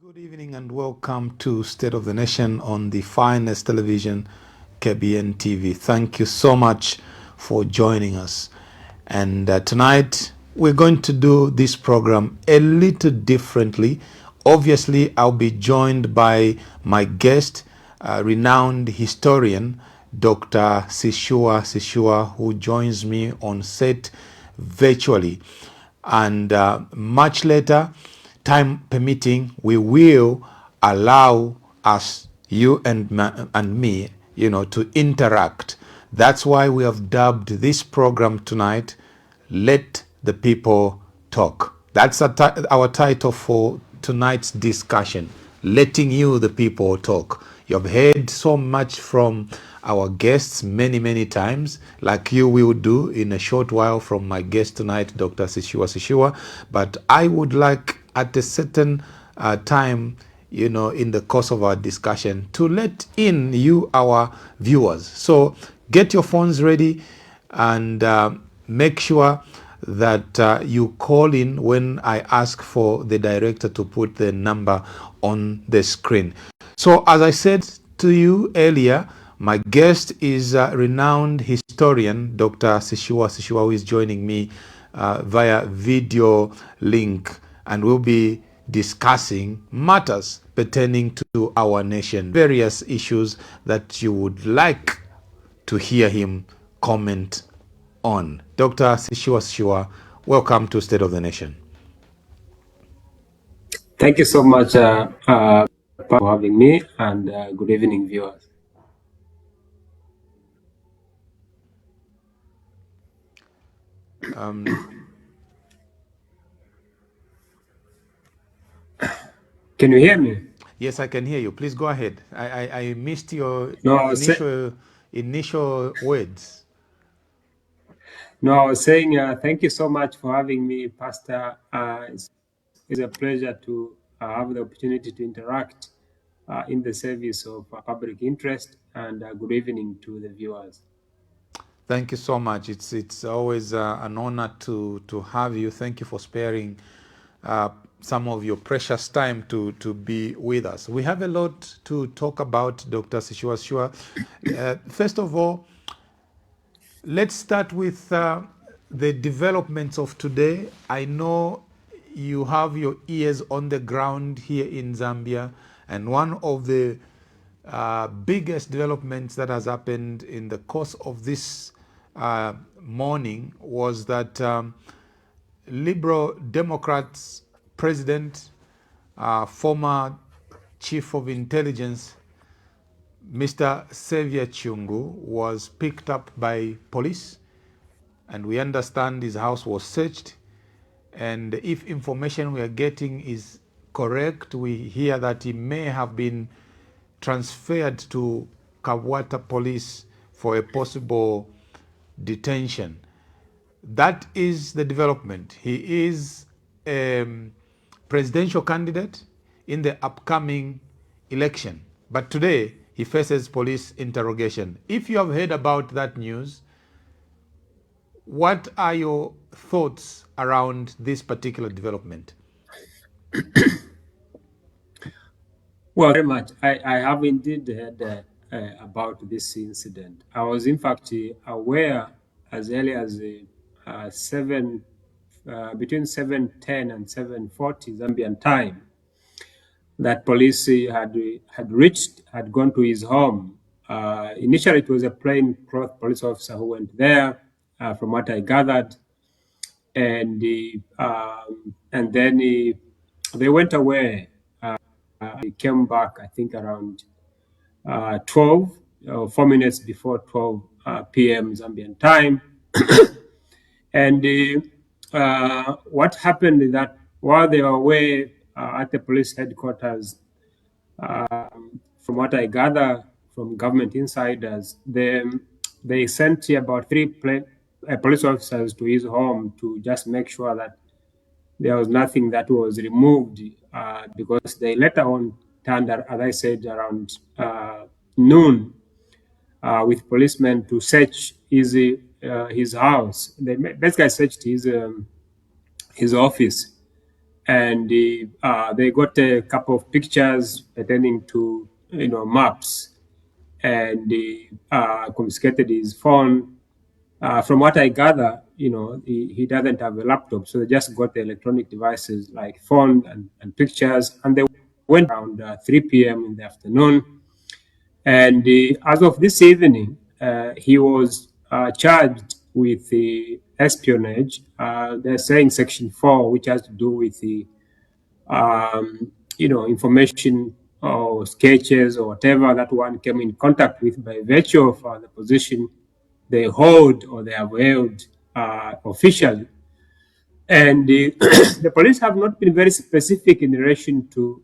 Good evening and welcome to State of the Nation on the finest television, KBN TV. Thank you so much for joining us. And tonight we're going to do this program a little differently. Obviously, I'll be joined by my guest, renowned historian, Dr. Sishuwa Sishuwa, who joins me on set virtually. And much later, time permitting, we will allow us, you and me, to interact. That's why we have dubbed this program tonight, Let the People Talk. That's our title for tonight's discussion, letting you, the people, talk. You've heard so much from our guests many times, like you will do in a short while from my guest tonight, Dr. Sishuwa Sishuwa. But I would like at a certain time, in the course of our discussion, to let in you, our viewers. So get your phones ready and make sure that you call in when I ask for the director to put the number on the screen. So as I said to you earlier, my guest is renowned historian, Dr. Sishuwa Sishuwa, who is joining me via video link, and we'll be discussing matters pertaining to our nation, various issues that you would like to hear him comment on. Dr. Sishuwa Sishuwa, welcome to State of the Nation. Thank you so much for having me, and good evening, viewers. Can you hear me? Yes, I can hear you. Please go ahead. I missed your initial words. No, I was saying thank you so much for having me, Pastor. It's a pleasure to have the opportunity to interact in the service of public interest, and good evening to the viewers. Thank you so much. It's always an honor to have you. Thank you for sparing some of your precious time to be with us. We have a lot to talk about, Dr. Sishuwa Sishuwa. First of all, let's start with the developments of today. I know you have your ears on the ground here in Zambia, and one of the biggest developments that has happened in the course of this morning was that Liberal Democrats president, former chief of intelligence, Mr. Xavier Chungu, was picked up by police, and we understand his house was searched. And if information we are getting is correct, we hear that he may have been transferred to Kabwata police for a possible detention. That is the development. He is a presidential candidate in the upcoming election, but today he faces police interrogation. If you have heard about that news, what are your thoughts around this particular development? Well, very much. I have indeed heard about this incident. I was, in fact, aware as early as between 7:10 and 7:40 Zambian time that police had gone to his home. Initially, it was a plainclothes police officer who went there, from what I gathered, and then they went away. He came back, I think, around 12 or 4 minutes before 12 p.m. Zambian time. And what happened is that while they were away at the police headquarters, from what I gather from government insiders, they sent about three police officers to his home to just make sure that there was nothing that was removed, because they later on turned, as I said, around noon with policemen to search his house. They basically searched his office, and they got a couple of pictures pertaining to maps, and confiscated his phone. From what I gather, he doesn't have a laptop, so they just got the electronic devices like phone and pictures, and they went around 3 p.m. in the afternoon. And as of this evening, he was charged with the espionage. They're saying Section 4, which has to do with the information or sketches or whatever that one came in contact with by virtue of the position they hold or they have held officially. And the police have not been very specific in relation to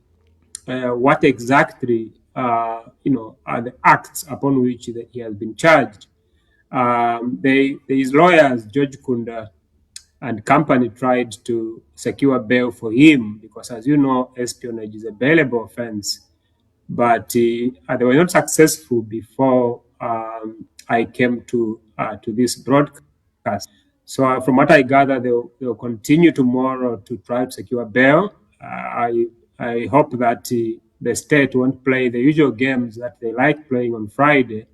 what exactly are the acts upon which he has been charged. His lawyers, George Kunda and company, tried to secure bail for him because, as you know, espionage is a bailable offense. But they were not successful before I came to this broadcast. So from what I gather, they'll continue tomorrow to try to secure bail. I hope that the state won't play the usual games that they like playing on Friday,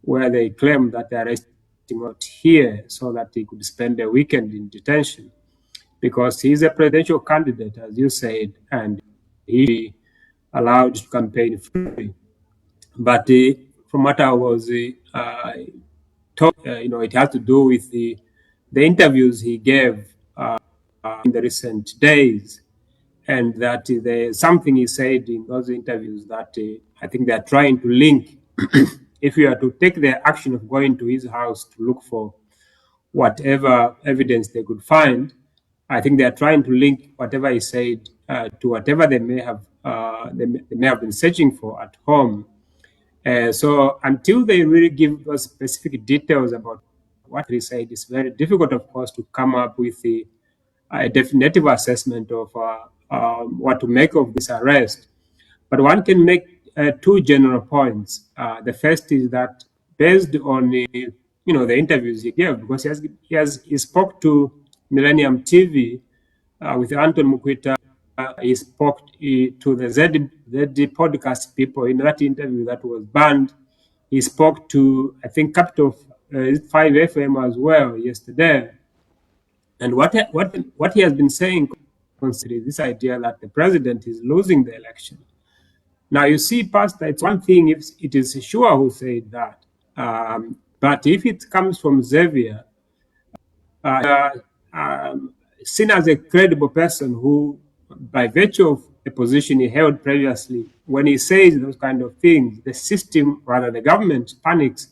where they claim that they're arresting out here so that he could spend a weekend in detention, because he's a presidential candidate, as you said, and he allowed to campaign freely. But from what I was told, it has to do with the interviews he gave in the recent days, and that there's something he said in those interviews that I think they're trying to link. If you are to take the action of going to his house to look for whatever evidence they could find, I think they are trying to link whatever he said to whatever they may have been searching for at home. So until they really give us specific details about what he said, it's very difficult, of course, to come up with a definitive assessment of what to make of this arrest. But one can make two general points. The first is that based on the interviews he gave, because he spoke to Millennium TV with Anton Mukwita. He spoke to the ZD podcast people in that interview that was banned. He spoke to, I think, Capital 5 FM as well yesterday. And what he has been saying concerning this idea that the president is losing the election. Now, you see, Pastor, it's one thing if it is Sishuwa who said that. But if it comes from Xavier, seen as a credible person who, by virtue of the position he held previously, when he says those kind of things, the system, rather the government, panics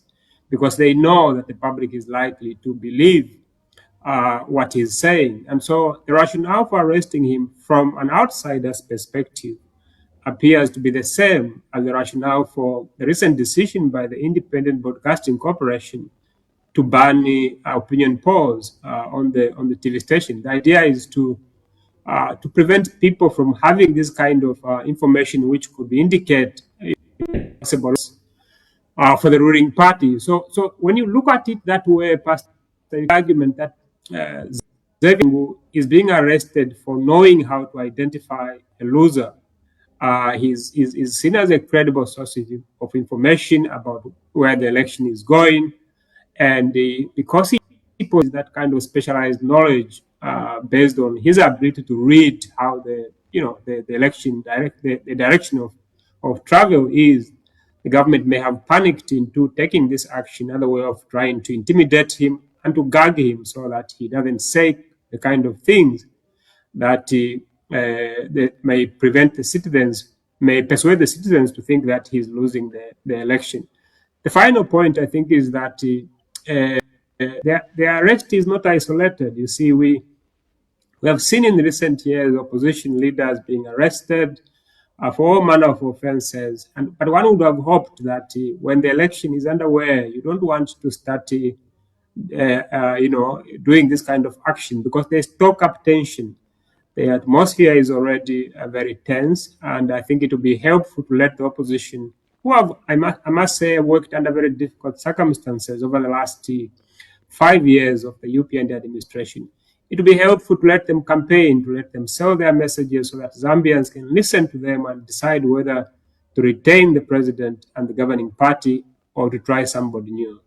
because they know that the public is likely to believe what he's saying. And so the rationale for arresting him from an outsider's perspective appears to be the same as the rationale for the recent decision by the Independent Broadcasting Corporation to ban the opinion polls on the TV station. The idea is to prevent people from having this kind of information, which could indicate possible for the ruling party. So when you look at it that way, Pastor, the argument that Xavier is being arrested for knowing how to identify a loser. He's seen as a credible source of information about where the election is going, and because he possesses that kind of specialized knowledge based on his ability to read how the election the direction of travel is, the government may have panicked into taking this action, another way of trying to intimidate him and to gag him so that he doesn't say the kind of things that may prevent the citizens, may persuade the citizens to think that he's losing the election. The final point, I think, is that the arrest is not isolated. You see, we have seen in recent years opposition leaders being arrested for all manner of offenses. But one would have hoped that when the election is underway, you don't want to start doing this kind of action, because they stoke up tension. The atmosphere is already very tense, and I think it would be helpful to let the opposition, who have, I must say, worked under very difficult circumstances over the last 5 years of the UPND administration, it would be helpful to let them campaign, to let them sell their messages so that Zambians can listen to them and decide whether to retain the president and the governing party or to try somebody new.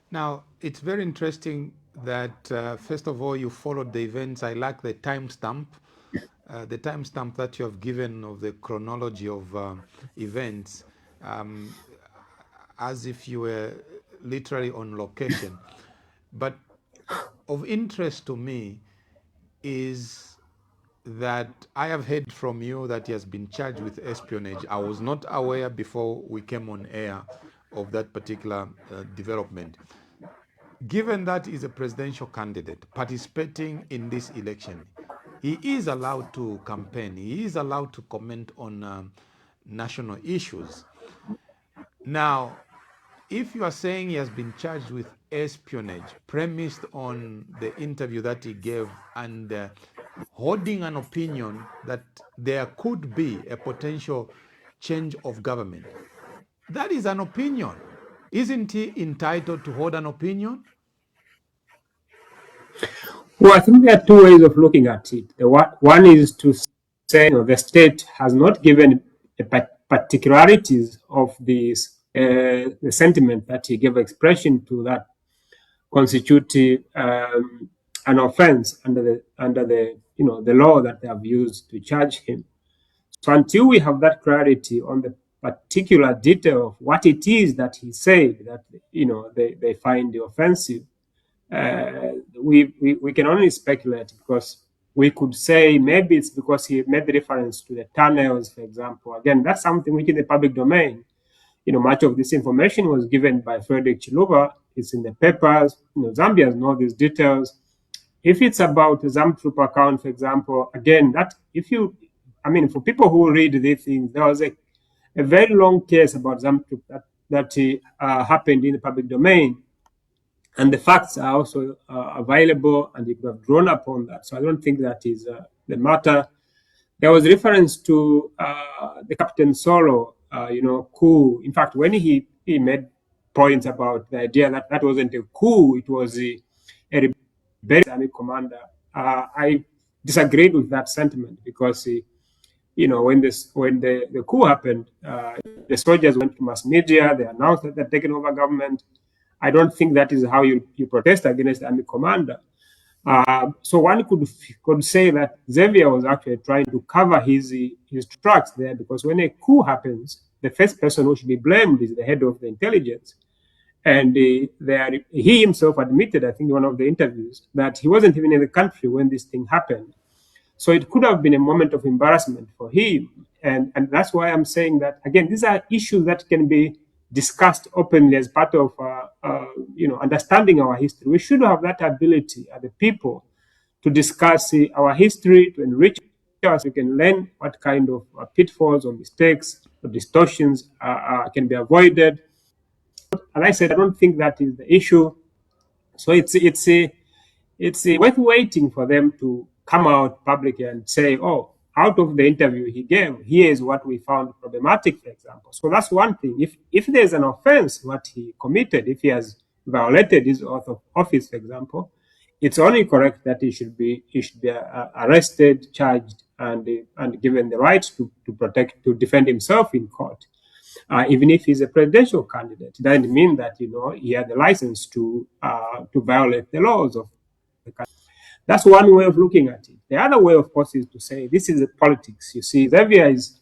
Now, it's very interesting that, first of all, you followed the events. I like the timestamp. The timestamp that you have given of the chronology of events, um, as if you were literally on location. But of interest to me is that I have heard from you that he has been charged with espionage. I was not aware before we came on air of that particular development. Given that he's a presidential candidate participating in this election, he is allowed to campaign, he is allowed to comment on national issues. Now, if you are saying he has been charged with espionage premised on the interview that he gave and holding an opinion that there could be a potential change of government, that is an opinion. Isn't he entitled to hold an opinion? Well, I think there are two ways of looking at it. One is to say the state has not given the particularities of this, the sentiment that he gave expression to that constitute an offense under the the law that they have used to charge him. So until we have that clarity on the particular detail of what it is that he said that they find offensive, we can only speculate, because we could say maybe it's because he made reference to the tunnels, for example. Again, that's something which is in the public domain. Much of this information was given by Frederick Chiluba. It's in the papers. Zambians know these details. If it's about the ZAMTRUP account, for example, again, for people who read these things, there was a very long case about ZAMTRUP that happened in the public domain. And the facts are also available, and you could have drawn upon that. So I don't think that is the matter. There was reference to the Captain Solo, coup. In fact, when he made points about the idea that that wasn't a coup, it was a rebellion army commander, I disagreed with that sentiment, because when the coup happened, the soldiers went to mass media, they announced that they're taking over government. I don't think that is how you protest against the army commander. So one could say that Xavier was actually trying to cover his tracks there, because when a coup happens, the first person who should be blamed is the head of the intelligence. And he himself admitted, I think in one of the interviews, that he wasn't even in the country when this thing happened. So it could have been a moment of embarrassment for him. And that's why I'm saying that, again, these are issues that can be discussed openly as part of understanding our history. We should have that ability as the people to discuss our history, to enrich us. We can learn what kind of pitfalls or mistakes or distortions can be avoided. As I said, I don't think that is the issue. So it's worth waiting for them to come out publicly and say, oh, out of the interview he gave, here is what we found problematic, for example. So that's one thing. If there's an offense, what he committed, if he has violated his oath of office, for example, it's only correct that he should be arrested, charged, and given the right to defend himself in court. Even if he's a presidential candidate, it doesn't mean that he had the license to violate the laws of the country. That's one way of looking at it. The other way, of course, is to say this is a politics. You see, Xavier is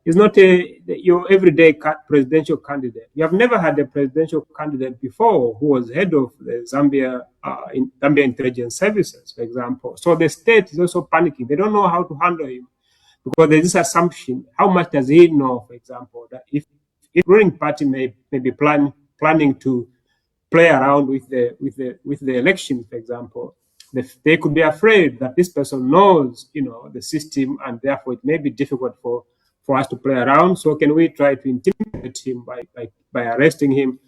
not your everyday presidential candidate. You have never had a presidential candidate before who was head of the Zambia intelligence services, for example. So the state is also panicking. They don't know how to handle him, because there's this assumption: how much does he know, for example, that if the ruling party may be planning to play around with the election, for example, they could be afraid that this person knows the system, and therefore it may be difficult for us to play around. So can we try to intimidate him by arresting him?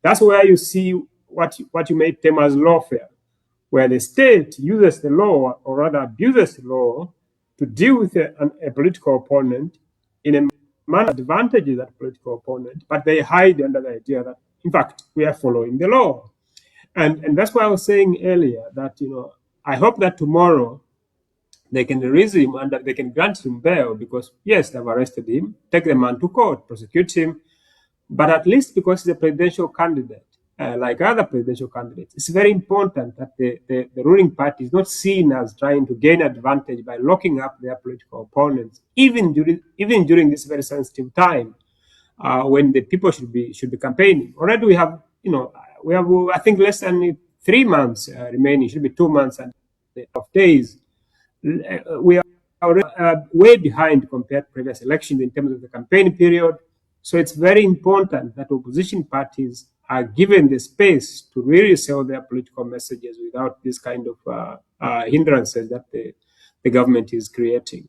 That's where you see what you may term as lawfare, where the state uses the law, or rather abuses the law, to deal with a political opponent in a manner that advantages that political opponent, but they hide under the idea that, in fact, we are following the law. And that's why I was saying earlier that, I hope that tomorrow they can release him and that they can grant him bail because, yes, they've arrested him, take the man to court, prosecute him, but at least because he's a presidential candidate, like other presidential candidates, it's very important that the ruling party is not seen as trying to gain advantage by locking up their political opponents, even during this very sensitive time when the people should be campaigning. Already we have I think less than 3 months remaining. Should be 2 months and of days. We are already way behind compared to previous elections in terms of the campaign period. So it's very important that opposition parties are given the space to really sell their political messages without this kind of hindrances that the government is creating.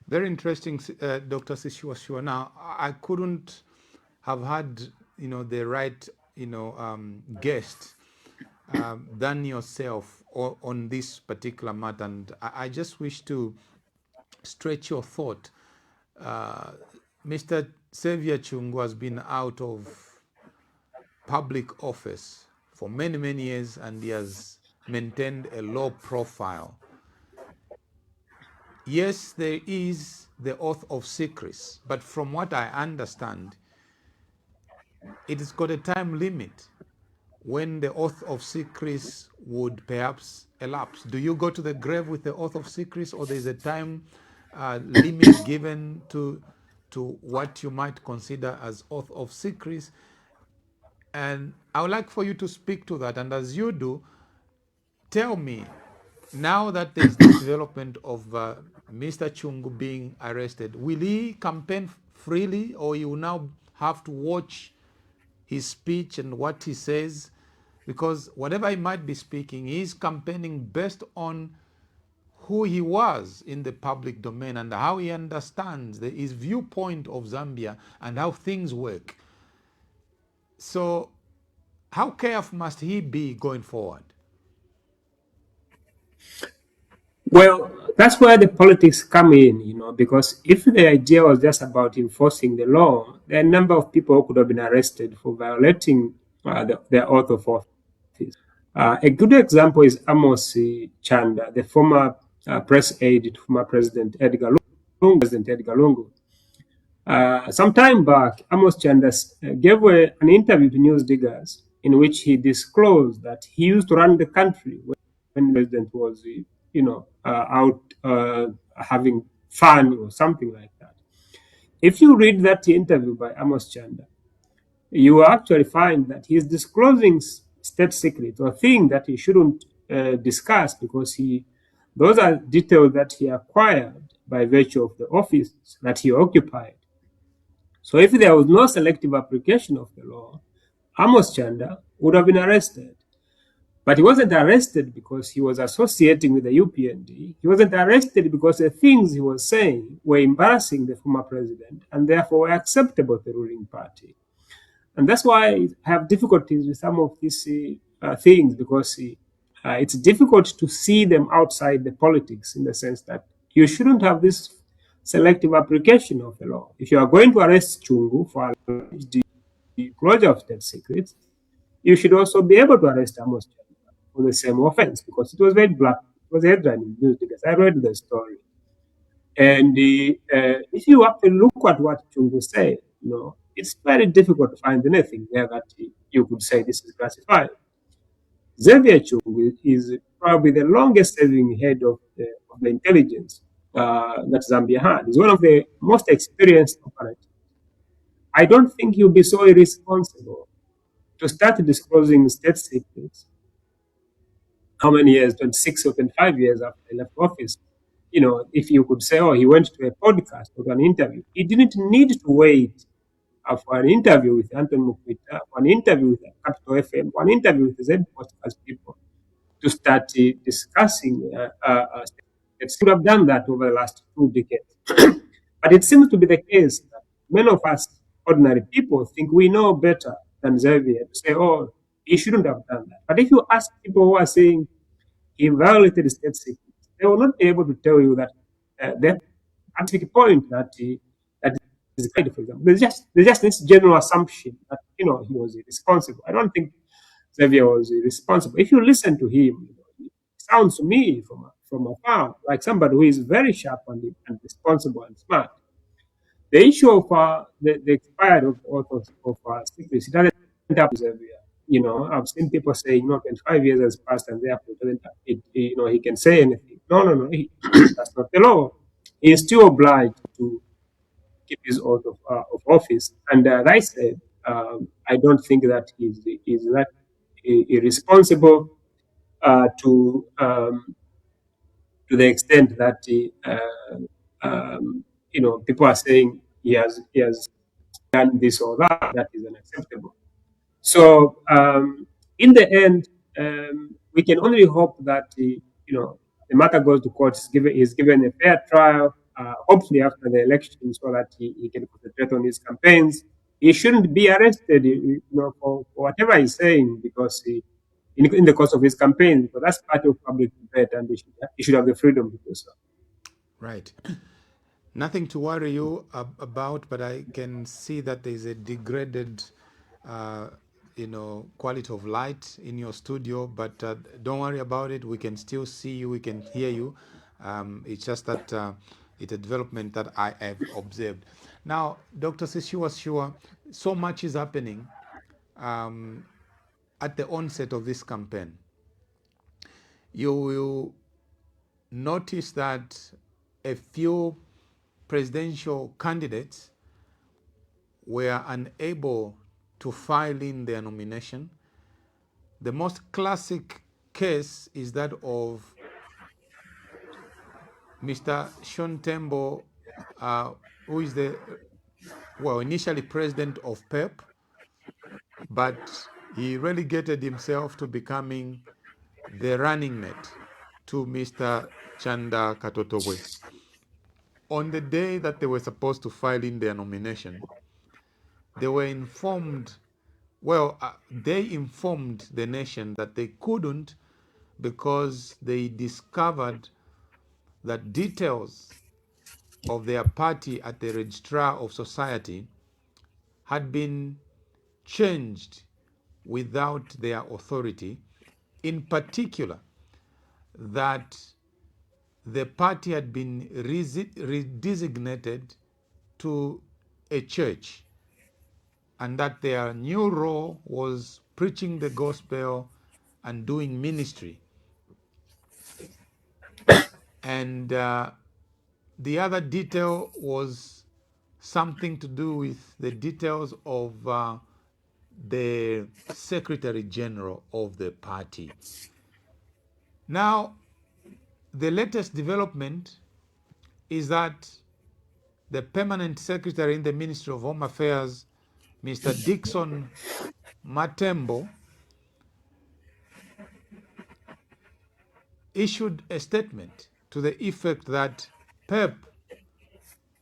Very interesting, Dr. Sishuwa Sishuwa. Now, I couldn't have had, the right, guest than yourself on this particular matter. And I just wish to stretch your thought. Mr. Xavier Chungu has been out of public office for many, many years, and he has maintained a low profile. Yes, there is the oath of secrecy, but from what I understand, it has got a time limit when the oath of secrecy would perhaps elapse. Do you go to the grave with the oath of secrecy, or there's a time limit given to what you might consider as oath of secrecy? And I would like for you to speak to that. And as you do, tell me, now that there's this development of Mr. Chungu being arrested, will he campaign freely, or you will now have to watch his speech and what he says? Because whatever he might be speaking, he's campaigning based on who he was in the public domain and how he understands his viewpoint of Zambia and how things work. So how careful must he be going forward? Well, that's where the politics come in, because if the idea was just about enforcing the law, there are a number of people who could have been arrested for violating their oath of office. A good example is Amos Chanda, the former press aide to former President Edgar Lungu. Some time back, Amos Chanda gave an interview to News Diggers in which he disclosed that he used to run the country when the president was, out having fun or something like that. If you read that interview by Amos Chanda, you will actually find that he's disclosing state secrets or things that he shouldn't discuss because those are details that he acquired by virtue of the office that he occupied. So if there was no selective application of the law, Amos Chanda would have been arrested. But he wasn't arrested because he was associating with the UPND. He wasn't arrested because the things he was saying were embarrassing the former president and therefore were acceptable to the ruling party. And that's why I have difficulties with some of these things, because it's difficult to see them outside the politics, in the sense that you shouldn't have this selective application of the law. If you are going to arrest Chungu for the disclosure of state secrets, you should also be able to arrest Amos Chanda for the same offense, because it was very black. It was headline in news because I read the story. And if you have to look at what Chungu said, it's very difficult to find anything there that you could say this is classified. Xavier Chungu is probably the longest serving head of the intelligence that Zambia had. He's one of the most experienced operators. I don't think he'll be so irresponsible to start disclosing state secrets. How many years? 26 or 25 years after he left office. If you could say, oh, he went to a podcast or an interview, he didn't need to wait for an interview with Anton Mukwita, for an interview with Capital FM, for an interview with the Z podcast people to start discussing. It should have done that over the last 2 decades. But it seems to be the case that many of us ordinary people think we know better than Xavier to say, oh, he shouldn't have done that. But if you ask people who are saying he violated state secrets, they will not be able to tell you that that specific point that that is right, for example. There's just this general assumption that he was irresponsible. I don't think Xavier was irresponsible. If you listen to him, it sounds to me from afar like somebody who is very sharp and responsible and smart. The issue of the expired of secrecy doesn't happen to Xavier. I've seen people saying, 25 years has passed and therefore he can say anything. No, no, no. That's not the law. He is still obliged to keep his oath of office. And as I said, I don't think that he's that irresponsible to the extent that people are saying he has done this or that. That is unacceptable. So in the end, we can only hope that the matter goes to court. Is given a fair trial. Hopefully after the election, so that he can concentrate on his campaigns. He shouldn't be arrested, for whatever he's saying, because in the course of his campaign, because that's part of public debate, and he should have the freedom to do so. Right. Nothing to worry you about, but I can see that there is a degraded, quality of light in your studio. But don't worry about it. We can still see you. We can hear you. It's just that it's a development that I have observed. Now, Dr. Sishuwa Sishuwa, so much is happening at the onset of this campaign. You will notice that a few presidential candidates were unable to file in their nomination. The most classic case is that of Mr. Sean Tembo, who is initially president of PEP, but he relegated himself to becoming the running mate to Mr. Chanda Katotobwe. On the day that they were supposed to file in their nomination, they were informed, they informed the nation that they couldn't because they discovered that details of their party at the registrar of society had been changed without their authority. In particular, that the party had been redesignated to a church, and that their new role was preaching the gospel and doing ministry. And the other detail was something to do with the details of the Secretary General of the party. Now, the latest development is that the permanent secretary in the Ministry of Home Affairs, Mr. Dickson Matembo, issued a statement to the effect that PEP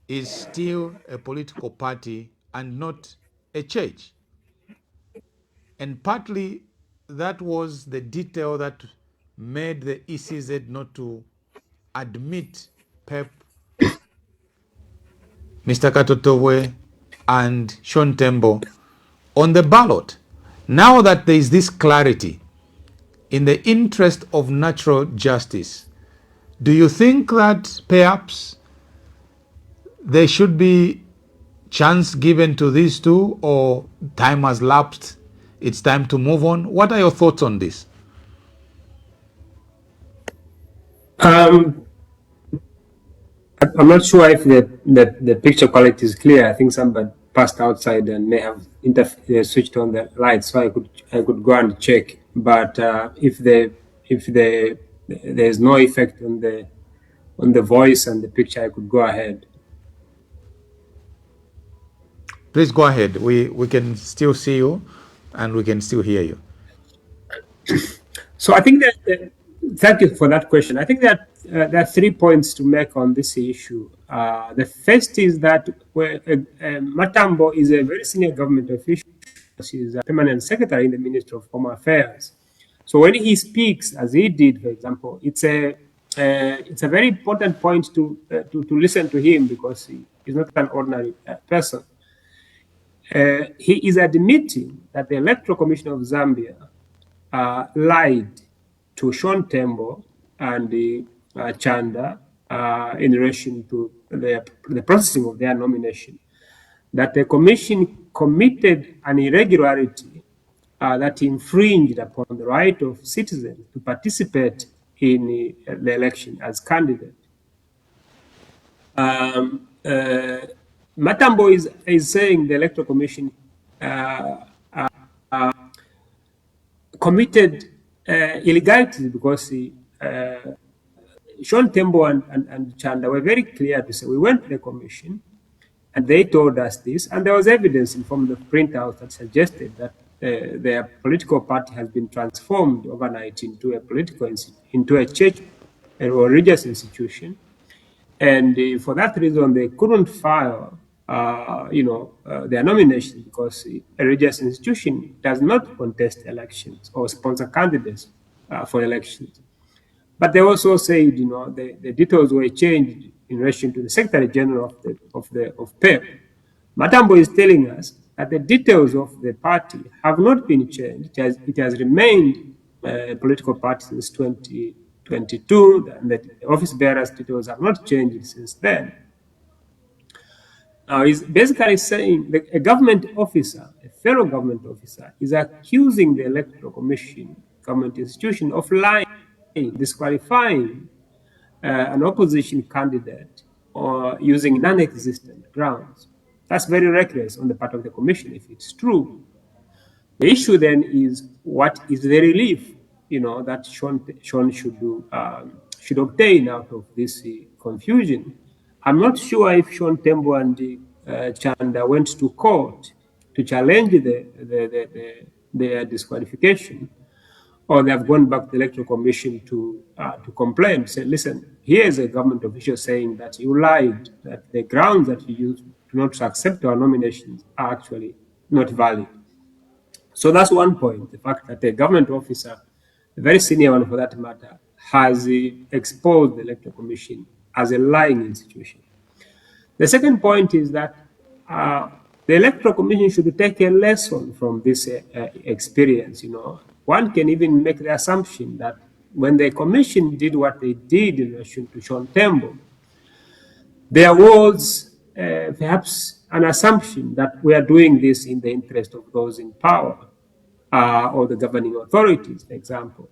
is still a political party and not a church. And partly that was the detail that made the ECZ not to admit PEP, Mr. Katotowe, and Sean Tembo on the ballot. Now that there is this clarity, in the interest of natural justice, do you think that perhaps there should be chance given to these two, or time has lapsed, it's time to move on? What are your thoughts on this? I'm not sure if the picture quality is clear. I think somebody passed outside and may have switched on the light, so I could go and check. But if there's no effect on the voice and the picture, I could go ahead. Please go ahead. We can still see you and we can still hear you. So I think that thank you for that question. I think that there are 3 points to make on this issue. The first is that Matambo is a very senior government official. He's a permanent secretary in the Ministry of Home Affairs. So when he speaks, as he did, for example, it's a very important point to listen to him, because he's not an ordinary person. He is admitting that the Electoral Commission of Zambia lied to Sean Tembo and Chanda in relation to the processing of their nomination, that the commission committed an irregularity that infringed upon the right of citizens to participate in the election as candidate. Matambo is saying the Electoral Commission committed illegality because Sean Tembo and Chanda were very clear to say, we went to the commission and they told us this, and there was evidence from the printouts that suggested that their political party has been transformed overnight into a church or religious institution, and for that reason they couldn't file, their nomination because a religious institution does not contest elections or sponsor candidates for elections. But they also said, the details were changed in relation to the Secretary General of PEP. Matambo is telling us that the details of the party have not been changed. It has remained a political party since 2022, and that the office bearers' details have not changed since then. Now, he's basically saying that a government officer, a fellow government officer, is accusing the Electoral Commission, government institution, of lying, disqualifying an opposition candidate or using non-existent grounds. That's very reckless on the part of the commission if it's true. The issue then is, what is the relief, that Sean should obtain out of this confusion. I'm not sure if Sean Tembo and Chanda went to court to challenge their disqualification, or they have gone back to the Electoral Commission to complain, say, listen, here is a government official saying that you lied, that the grounds that you used to not accept our nominations are actually not valid. So that's one point, the fact that a government officer, a very senior one for that matter, has exposed the Electoral Commission as a lying institution. The second point is that the Electoral Commission should take a lesson from this experience. One can even make the assumption that when the commission did what they did in relation to Sean Tembo, there was perhaps an assumption that we are doing this in the interest of those in power or the governing authorities, for example.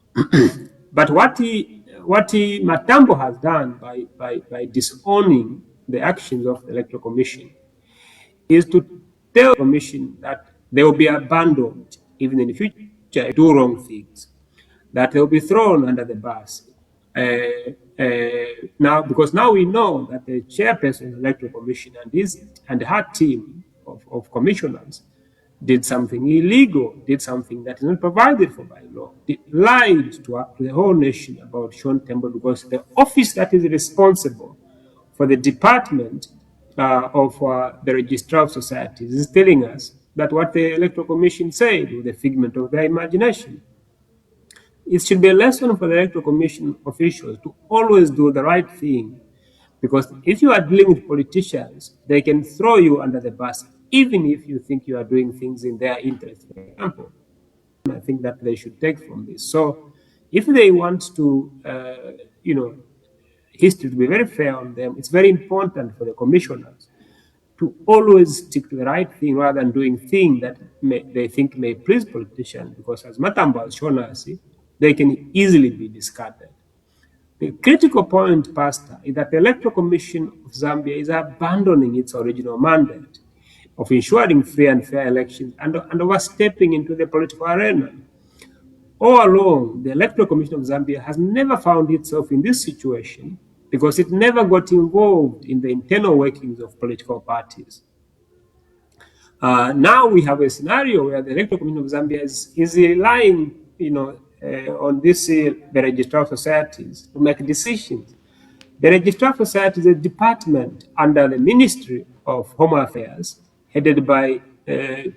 But what Matambo has done by disowning the actions of the Electoral Commission is to tell the Commission that they will be abandoned even in the future, do wrong things, that they will be thrown under the bus. Now, because now we know that the chairperson of the Electoral Commission and her team of commissioners did something illegal, did something that is not provided for by law, lied to the whole nation about Sean Tembo, because the office that is responsible for the department of the Registrar of Societies is telling us that what the Electoral Commission said was the figment of their imagination. It should be a lesson for the Electoral Commission officials to always do the right thing, because if you are dealing with politicians, they can throw you under the bus, even if you think you are doing things in their interest, for example. I think that they should take from this. So if they want to, history to be very fair on them, it's very important for the commissioners to always stick to the right thing rather than doing things that they think may please politicians, because as Matambo has shown us, they can easily be discarded. The critical point, Pastor, is that the Electoral Commission of Zambia is abandoning its original mandate of ensuring free and fair elections and overstepping into the political arena. All along, the Electoral Commission of Zambia has never found itself in this situation because it never got involved in the internal workings of political parties. Now we have a scenario where the Electoral Commission of Zambia is relying, on this the Registrar of Societies to make decisions. The Registrar of Societies is a department under the Ministry of Home Affairs, headed by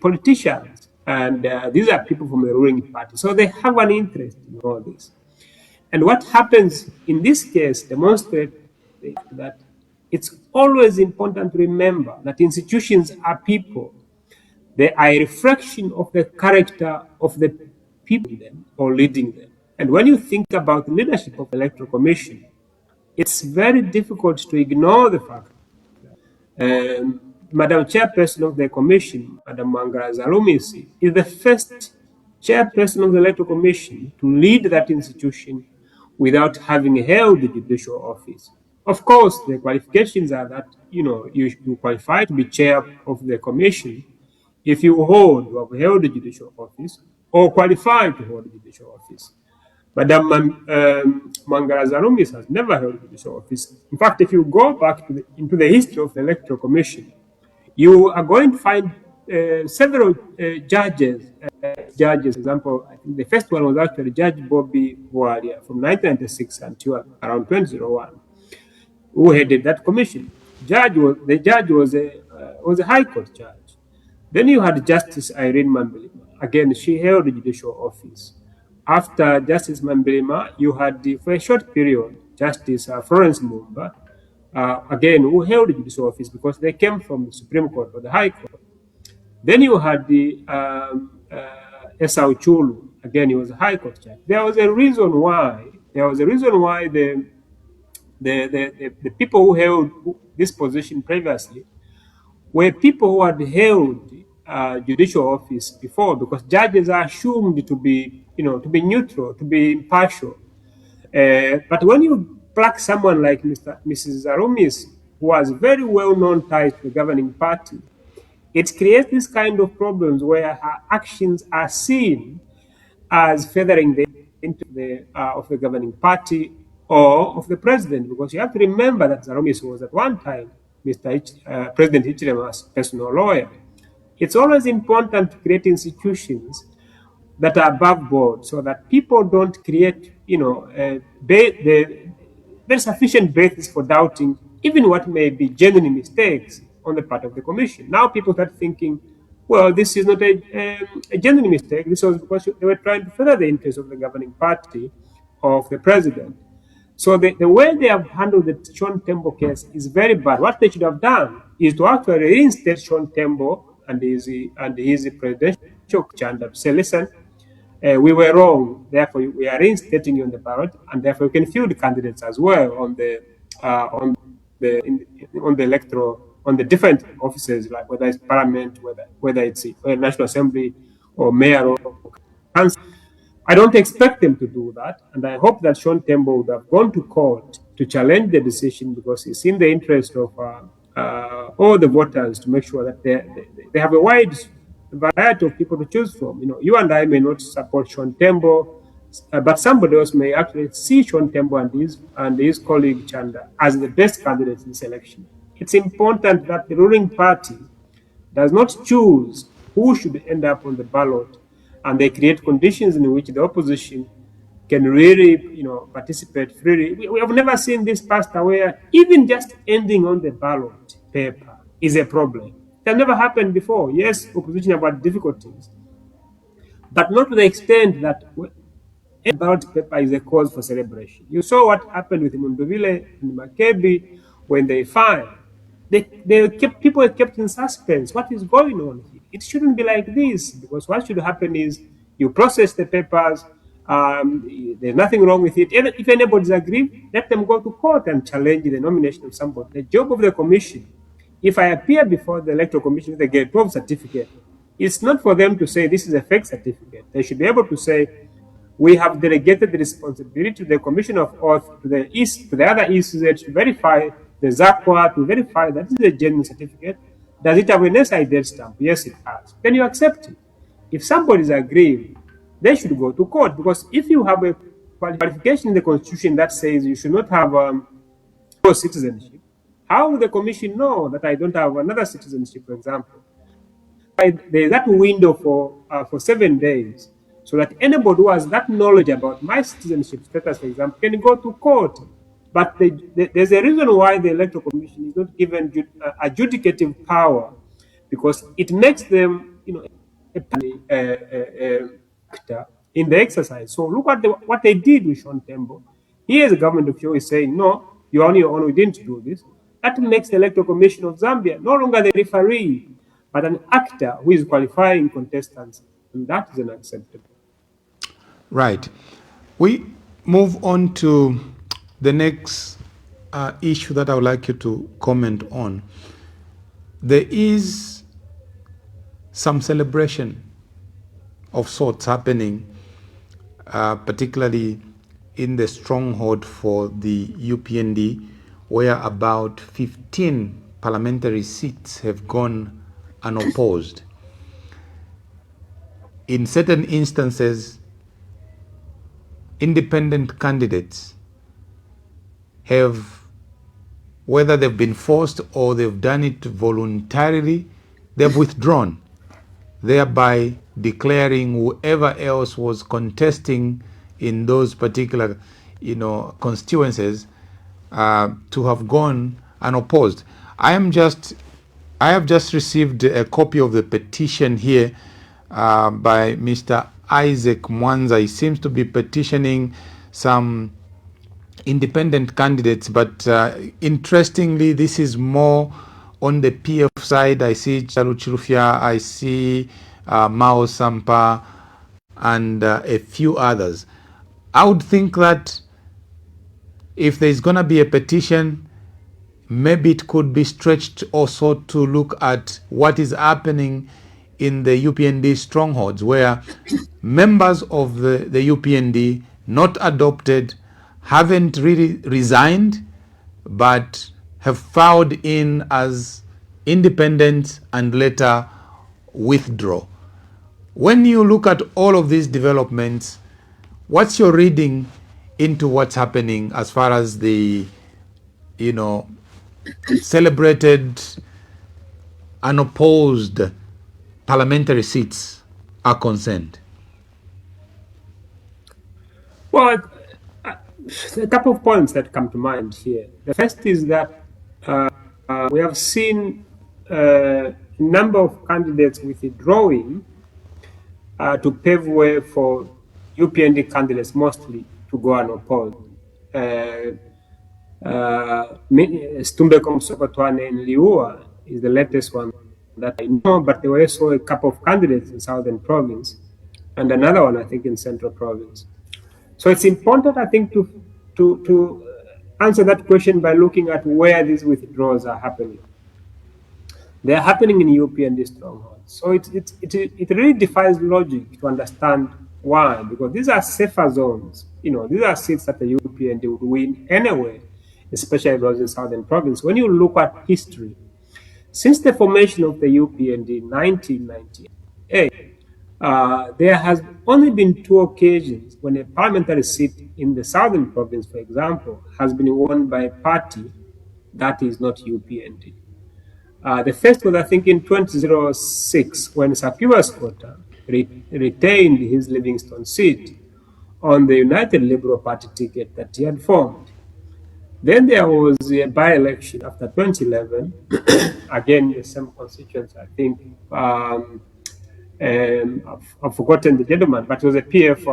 politicians, and these are people from the ruling party. So they have an interest in all this. And what happens in this case demonstrates that it's always important to remember that institutions are people. They are a reflection of the character of the people in them or leading them. And when you think about the leadership of the Electoral Commission, it's very difficult to ignore the fact Madam Chairperson of the Commission, Madam Mangala Zalumisi, is the first chairperson of the Electoral Commission to lead that institution without having held the judicial office. Of course, the qualifications are that you qualify to be chair of the commission if you have held the judicial office or qualify to hold the judicial office. Madam Mangala Zarumis has never held judicial office. In fact, if you go back into the history of the Electoral Commission, you are going to find several judges. For example, I think the first one was actually Judge Bobby Walia from 1996 until around 2001, who headed that commission. The judge was a High Court judge. Then you had Justice Irene Mambilima. Again, she held the judicial office. After Justice Mambilima, you had, for a short period, Justice Florence Mumba, again, who held the judicial office because they came from the Supreme Court or the High Court. Then you had the Esau Chulu. Again, he was a High Court judge. There was a reason why the people who held this position previously were people who had held judicial office before, because judges are assumed to be, to be neutral, to be impartial. But when you pluck someone like Mrs. Zarumis, who has very well-known ties to the governing party, it creates this kind of problems where her actions are seen as feathering the interest of the governing party or of the president, because you have to remember that Zarumis was at one time President Hichilema's personal lawyer. It's always important to create institutions that are above board so that people don't create, very sufficient basis for doubting even what may be genuine mistakes on the part of the commission. Now people start thinking, well, this is not a genuine mistake. This was because they were trying to further the interests of the governing party of the president. So the way they have handled the Sean Tembo case is very bad. What they should have done is to actually reinstate Sean Tembo and his presidential candidate. Say, listen, we were wrong. Therefore, we are reinstating you on the ballot, and therefore you can field candidates as well on the electoral, on the different offices, like whether it's parliament, whether it's National Assembly or mayor or council. I don't expect them to do that, and I hope that Sean Tembo would have gone to court to challenge the decision, because it's in the interest of all the voters to make sure that they have a wide variety of people to choose from. You and I may not support Sean Tembo, but somebody else may actually see Sean Tembo and his colleague Chanda as the best candidates in this election. It's important that the ruling party does not choose who should end up on the ballot, and they create conditions in which the opposition can really, participate freely. We have never seen this past where even just ending on the ballot paper is a problem. It has never happened before. Yes, opposition have had difficulties, but not to the extent that a ballot paper is a cause for celebration. You saw what happened with Munduvile and Makebi when they filed. People were kept in suspense. What is going on here? It shouldn't be like this, because what should happen is you process the papers. There's nothing wrong with it. If anybody disagrees, let them go to court and challenge the nomination of somebody. The job of the commission, if I appear before the electoral commission with a grade 12 certificate, it's not for them to say this is a fake certificate. They should be able to say, we have delegated the responsibility to the Commission of Oath, to the other ECZ, to verify the ZACWA, to verify that this is a genuine certificate. Does it have an SI stamp? Yes, it has. Then you accept it. If somebody is aggrieved, they should go to court, because if you have a qualification in the Constitution that says you should not have citizenship, how will the Commission know that I don't have another citizenship, for example? There's that window for 7 days, so that anybody who has that knowledge about my citizenship status, for example, can go to court. But there's a reason why the Electoral Commission is not given adjudicative power, because it makes them, a actor in the exercise. So look at what they did with Sean Tembo. Here, the government official is saying, no, you're on your own, we didn't do this. That makes the Electoral Commission of Zambia no longer the referee, but an actor who is qualifying contestants, and that is unacceptable. Right. We move on to the next issue that I would like you to comment on. There is some celebration of sorts happening, particularly in the stronghold for the UPND, where about 15 parliamentary seats have gone unopposed. In certain instances, independent candidates have, whether they've been forced or they've done it voluntarily, they've withdrawn, thereby declaring whoever else was contesting in those particular, constituencies to have gone unopposed. I have just received a copy of the petition here by Mr. Isaac Mwanza. He seems to be petitioning some independent candidates, but interestingly, this is more on the PF side. I see Charu Chirufya, I see Mao Sampa, and a few others. I would think that if there's going to be a petition, maybe it could be stretched also to look at what is happening in the UPND strongholds, where members of the UPND not adopted haven't really resigned, but have filed in as independent and later withdraw. When you look at all of these developments, what's your reading into what's happening as far as the, celebrated unopposed parliamentary seats are concerned? Well, a couple of points that come to mind here. The first is that we have seen a number of candidates withdrawing to pave way for UPND candidates mostly to go unopposed. Stumbeko Msokotwane in Liua is the latest one that I know, but there were also a couple of candidates in Southern Province and another one, I think, in Central Province. So it's important, I think, to answer that question by looking at where these withdrawals are happening. They are happening in UPND strongholds. So it really defies logic to understand why, because these are safer zones. These are seats that the UPND would win anyway, especially those in Southern Province. When you look at history, since the formation of the UPND in 1998, there has only been 2 occasions when a parliamentary seat in the Southern Province, for example, has been won by a party that is not UPND. The first was, I think, in 2006, when Sishuwa Sishuwa retained his Livingstone seat on the United Liberal Party ticket that he had formed. Then there was a by-election after 2011, again, the same constituency, I think. I've forgotten the gentleman, but it was a PF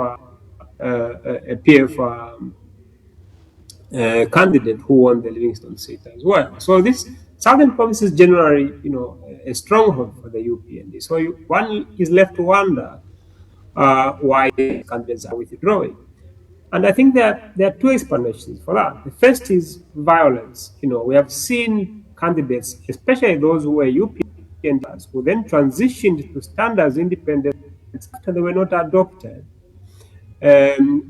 candidate who won the Livingstone seat as well. So this Southern Province is generally, a stronghold for the UPND. So one is left to wonder why candidates are withdrawing. And I think that there are 2 explanations for that. The first is violence. We have seen candidates, especially those who were UPNDs, who then transitioned to stand as independents after they were not adopted,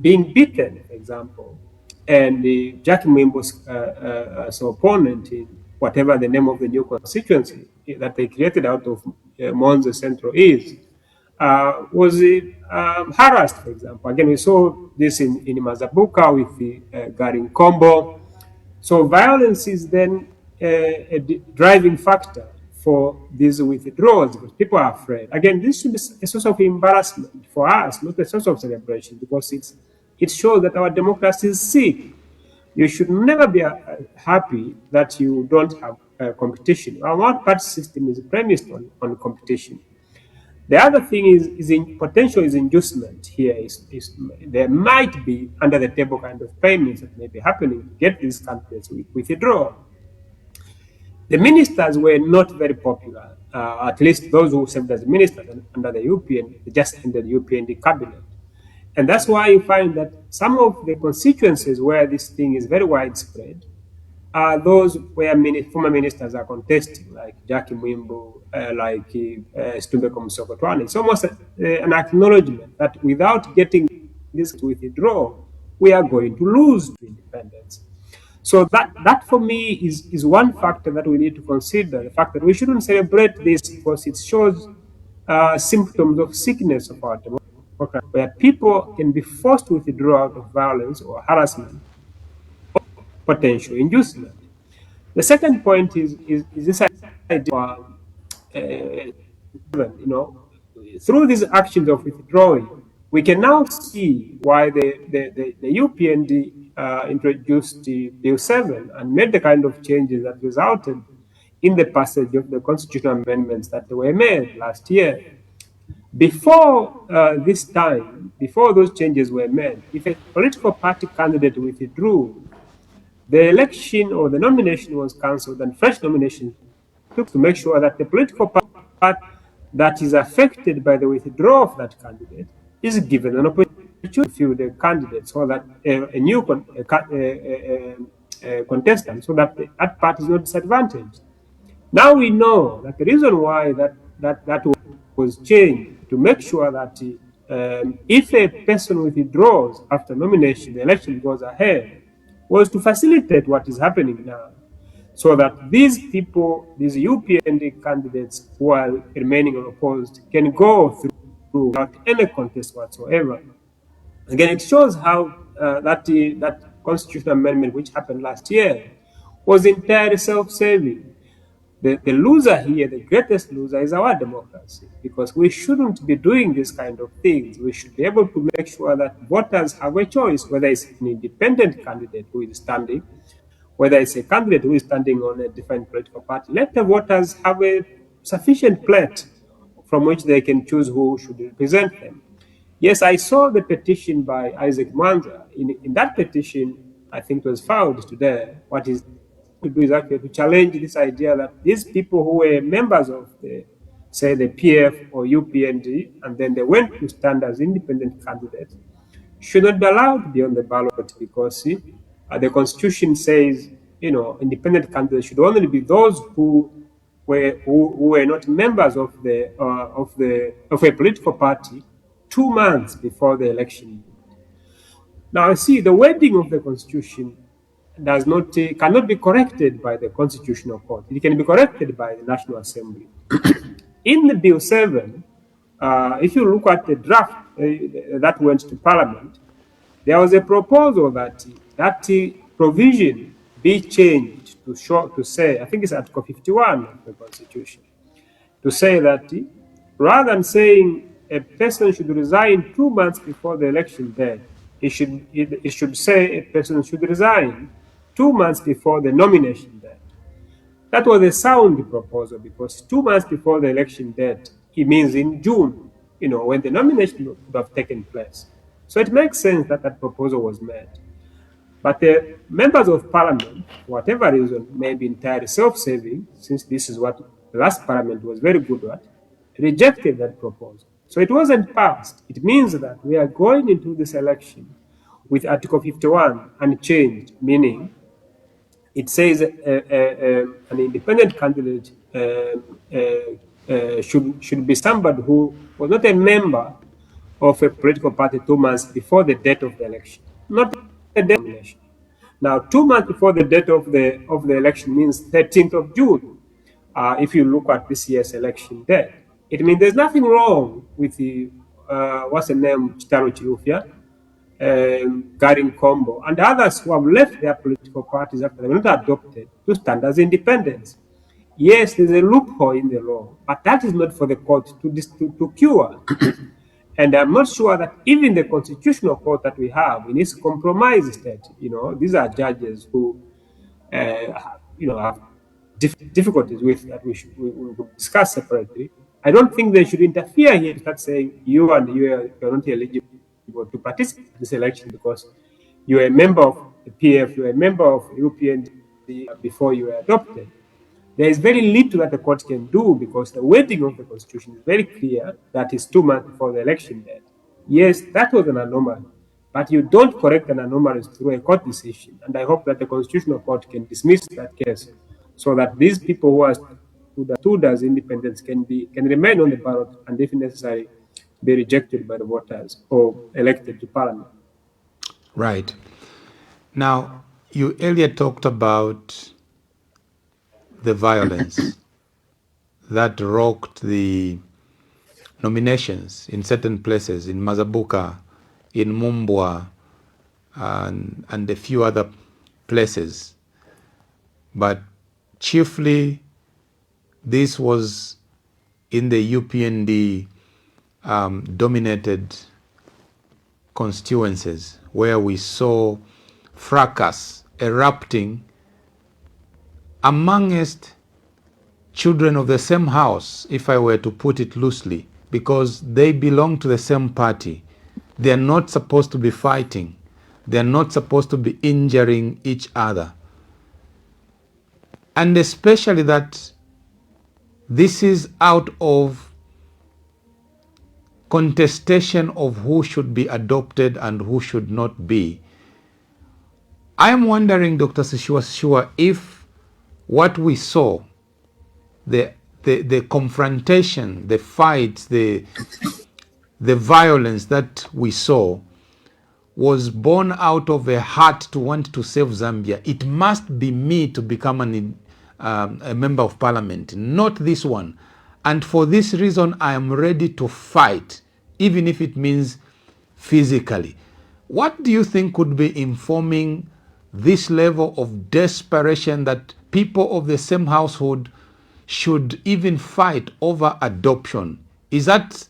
being beaten, for example. And Jackie Mwimbo's opponent in whatever the name of the new constituency that they created out of Monza Central is, was harassed, for example. Again, we saw this in Mazabuka with the Garin Combo. So violence is then a driving factor for these withdrawals because people are afraid. Again, this should be a source of embarrassment for us, not a source of celebration, because it shows that our democracy is sick. You should never be happy that you don't have competition. Our one-party system is premised on competition. The other thing is potential is inducement here. There might be under the table kind of payments that may be happening to get these candidates withdraw. The ministers were not very popular, at least those who served as ministers under the UPND, the just ended UPND cabinet. And that's why you find that some of the constituencies where this thing is very widespread are those where former ministers are contesting, like Jackie Mwimbu, like Stumbeko Musokotwane. It's almost an acknowledgement that without getting this to withdraw, we are going to lose independence. So that for me is one factor that we need to consider, the fact that we shouldn't celebrate this because it shows symptoms of sickness of our democracy, where people can be forced to withdraw out of violence or harassment or potential inducement. The second point is this idea of, through these actions of withdrawing, we can now see why the UPND introduced the Bill 7 and made the kind of changes that resulted in the passage of the constitutional amendments that were made last year. Before this time, before those changes were made, if a political party candidate withdrew, the election or the nomination was cancelled and fresh nominations took to make sure that the political party that is affected by the withdrawal of that candidate is given an opportunity to fill the candidate so that a new contestant, so that that party is not disadvantaged. Now we know that the reason why that was changed to make sure that if a person withdraws after nomination, the election goes ahead, was to facilitate what is happening now, so that these people, these UPND candidates who are remaining unopposed, can go through without any contest whatsoever. Again, it shows how that constitutional amendment, which happened last year, was entirely self-serving. The loser here, the greatest loser, is our democracy, because we shouldn't be doing these kind of things. We should be able to make sure that voters have a choice, whether it's an independent candidate who is standing, whether it's a candidate who is standing on a different political party. Let the voters have a sufficient plate from which they can choose who should represent them. Yes, I saw the petition by Isaac Mwanza. In that petition, I think it was filed today. What is to do is actually to challenge this idea that these people who were members of the, say, the PF or UPND, and then they went to stand as independent candidates, should not be allowed to be on the ballot, because the Constitution says, independent candidates should only be those who were not members of a political party 2 months before the election. Now, see, the wording of the Constitution cannot be corrected by the Constitutional Court. It can be corrected by the National Assembly. In the Bill 7, if you look at the draft that went to Parliament, there was a proposal that provision be changed to say, I think it's Article 51 of the Constitution, to say that rather than saying a person should resign 2 months before the election date, it should say a person should resign 2 months before the nomination date. That was a sound proposal, because 2 months before the election date, it means in June, when the nomination would have taken place. So it makes sense that that proposal was made. But the members of parliament, for whatever reason, may be entirely self-serving, since this is what the last parliament was very good at, rejected that proposal. So it wasn't passed. It means that we are going into this election with Article 51 unchanged, meaning it says an independent candidate should be somebody who was not a member of a political party 2 months before the date of the election, not the date of the election. Now, 2 months before the date of the election means 13th of June. If you look at this year's election date, it means there's nothing wrong with the what's the name, Chitaro Chirufya, Garin Combo, and others who have left their political parties after they were not adopted to stand as independents. Yes, there's a loophole in the law, but that is not for the court to cure. And I'm not sure that even the constitutional court that we have in its compromised state, these are judges who, have difficulties with that we will discuss separately. I don't think they should interfere here to start saying you are not eligible to participate in this election because you are a member of the PF, you are a member of UPND before you were adopted. There is very little that the court can do, because the wording of the Constitution is very clear that is 2 months before the election date. Yes, that was an anomaly. But you don't correct an anomaly through a court decision. And I hope that the Constitutional Court can dismiss that case so that these people who are stood as independents can remain on the ballot and, if necessary, be rejected by the voters or elected to parliament. Right. Now, you earlier talked about the violence that rocked the nominations in certain places, in Mazabuka, in Mumbwa, and a few other places. But chiefly, this was in the UPND dominated constituencies where we saw fracas erupting amongst children of the same house, if I were to put it loosely, because they belong to the same party. They're not supposed to be fighting. They're not supposed to be injuring each other. And especially that this is out of contestation of who should be adopted and who should not be. I am wondering, Dr. Sishuwa Sishuwa, if what we saw, the confrontation, the fights, the violence that we saw was born out of a heart to want to save Zambia. It must be me to become a member of parliament, not this one. And for this reason, I am ready to fight, even if it means physically. What do you think could be informing this level of desperation that people of the same household should even fight over adoption? Is that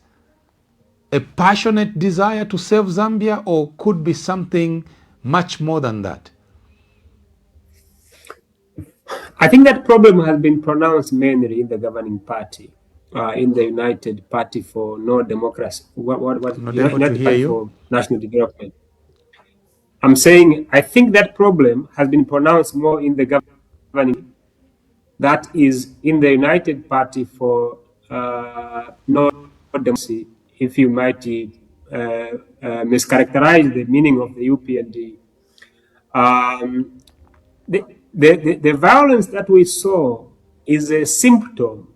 a passionate desire to save Zambia, or could be something much more than that? I think that problem has been pronounced mainly in the governing party, in the United Party for No Democracy, I'm not able to United hear Party you. for National Development. I'm saying I think that problem has been pronounced more in the governing, that is in the United Party for No Democracy, if you might mischaracterize the meaning of the UPND. The violence that we saw is a symptom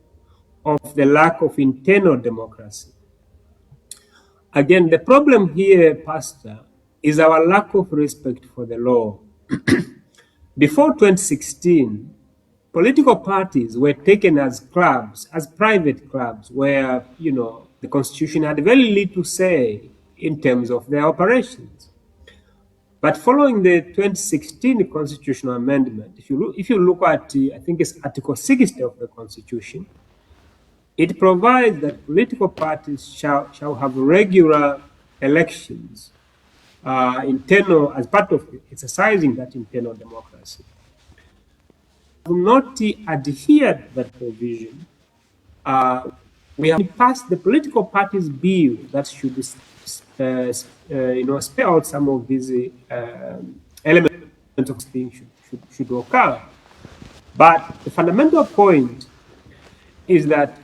of the lack of internal democracy. Again, the problem here, Pastor, is our lack of respect for the law. Before 2016, political parties were taken as clubs, as private clubs, where, the Constitution had very little to say in terms of their operations. But following the 2016 constitutional amendment, if you look at, I think it's Article 60 of the Constitution, it provides that political parties shall have regular elections, internal, as part of exercising that internal democracy. Do not adhere to that provision. We have passed the political parties bill that should spell out some of these elements of extinction should occur. But the fundamental point is that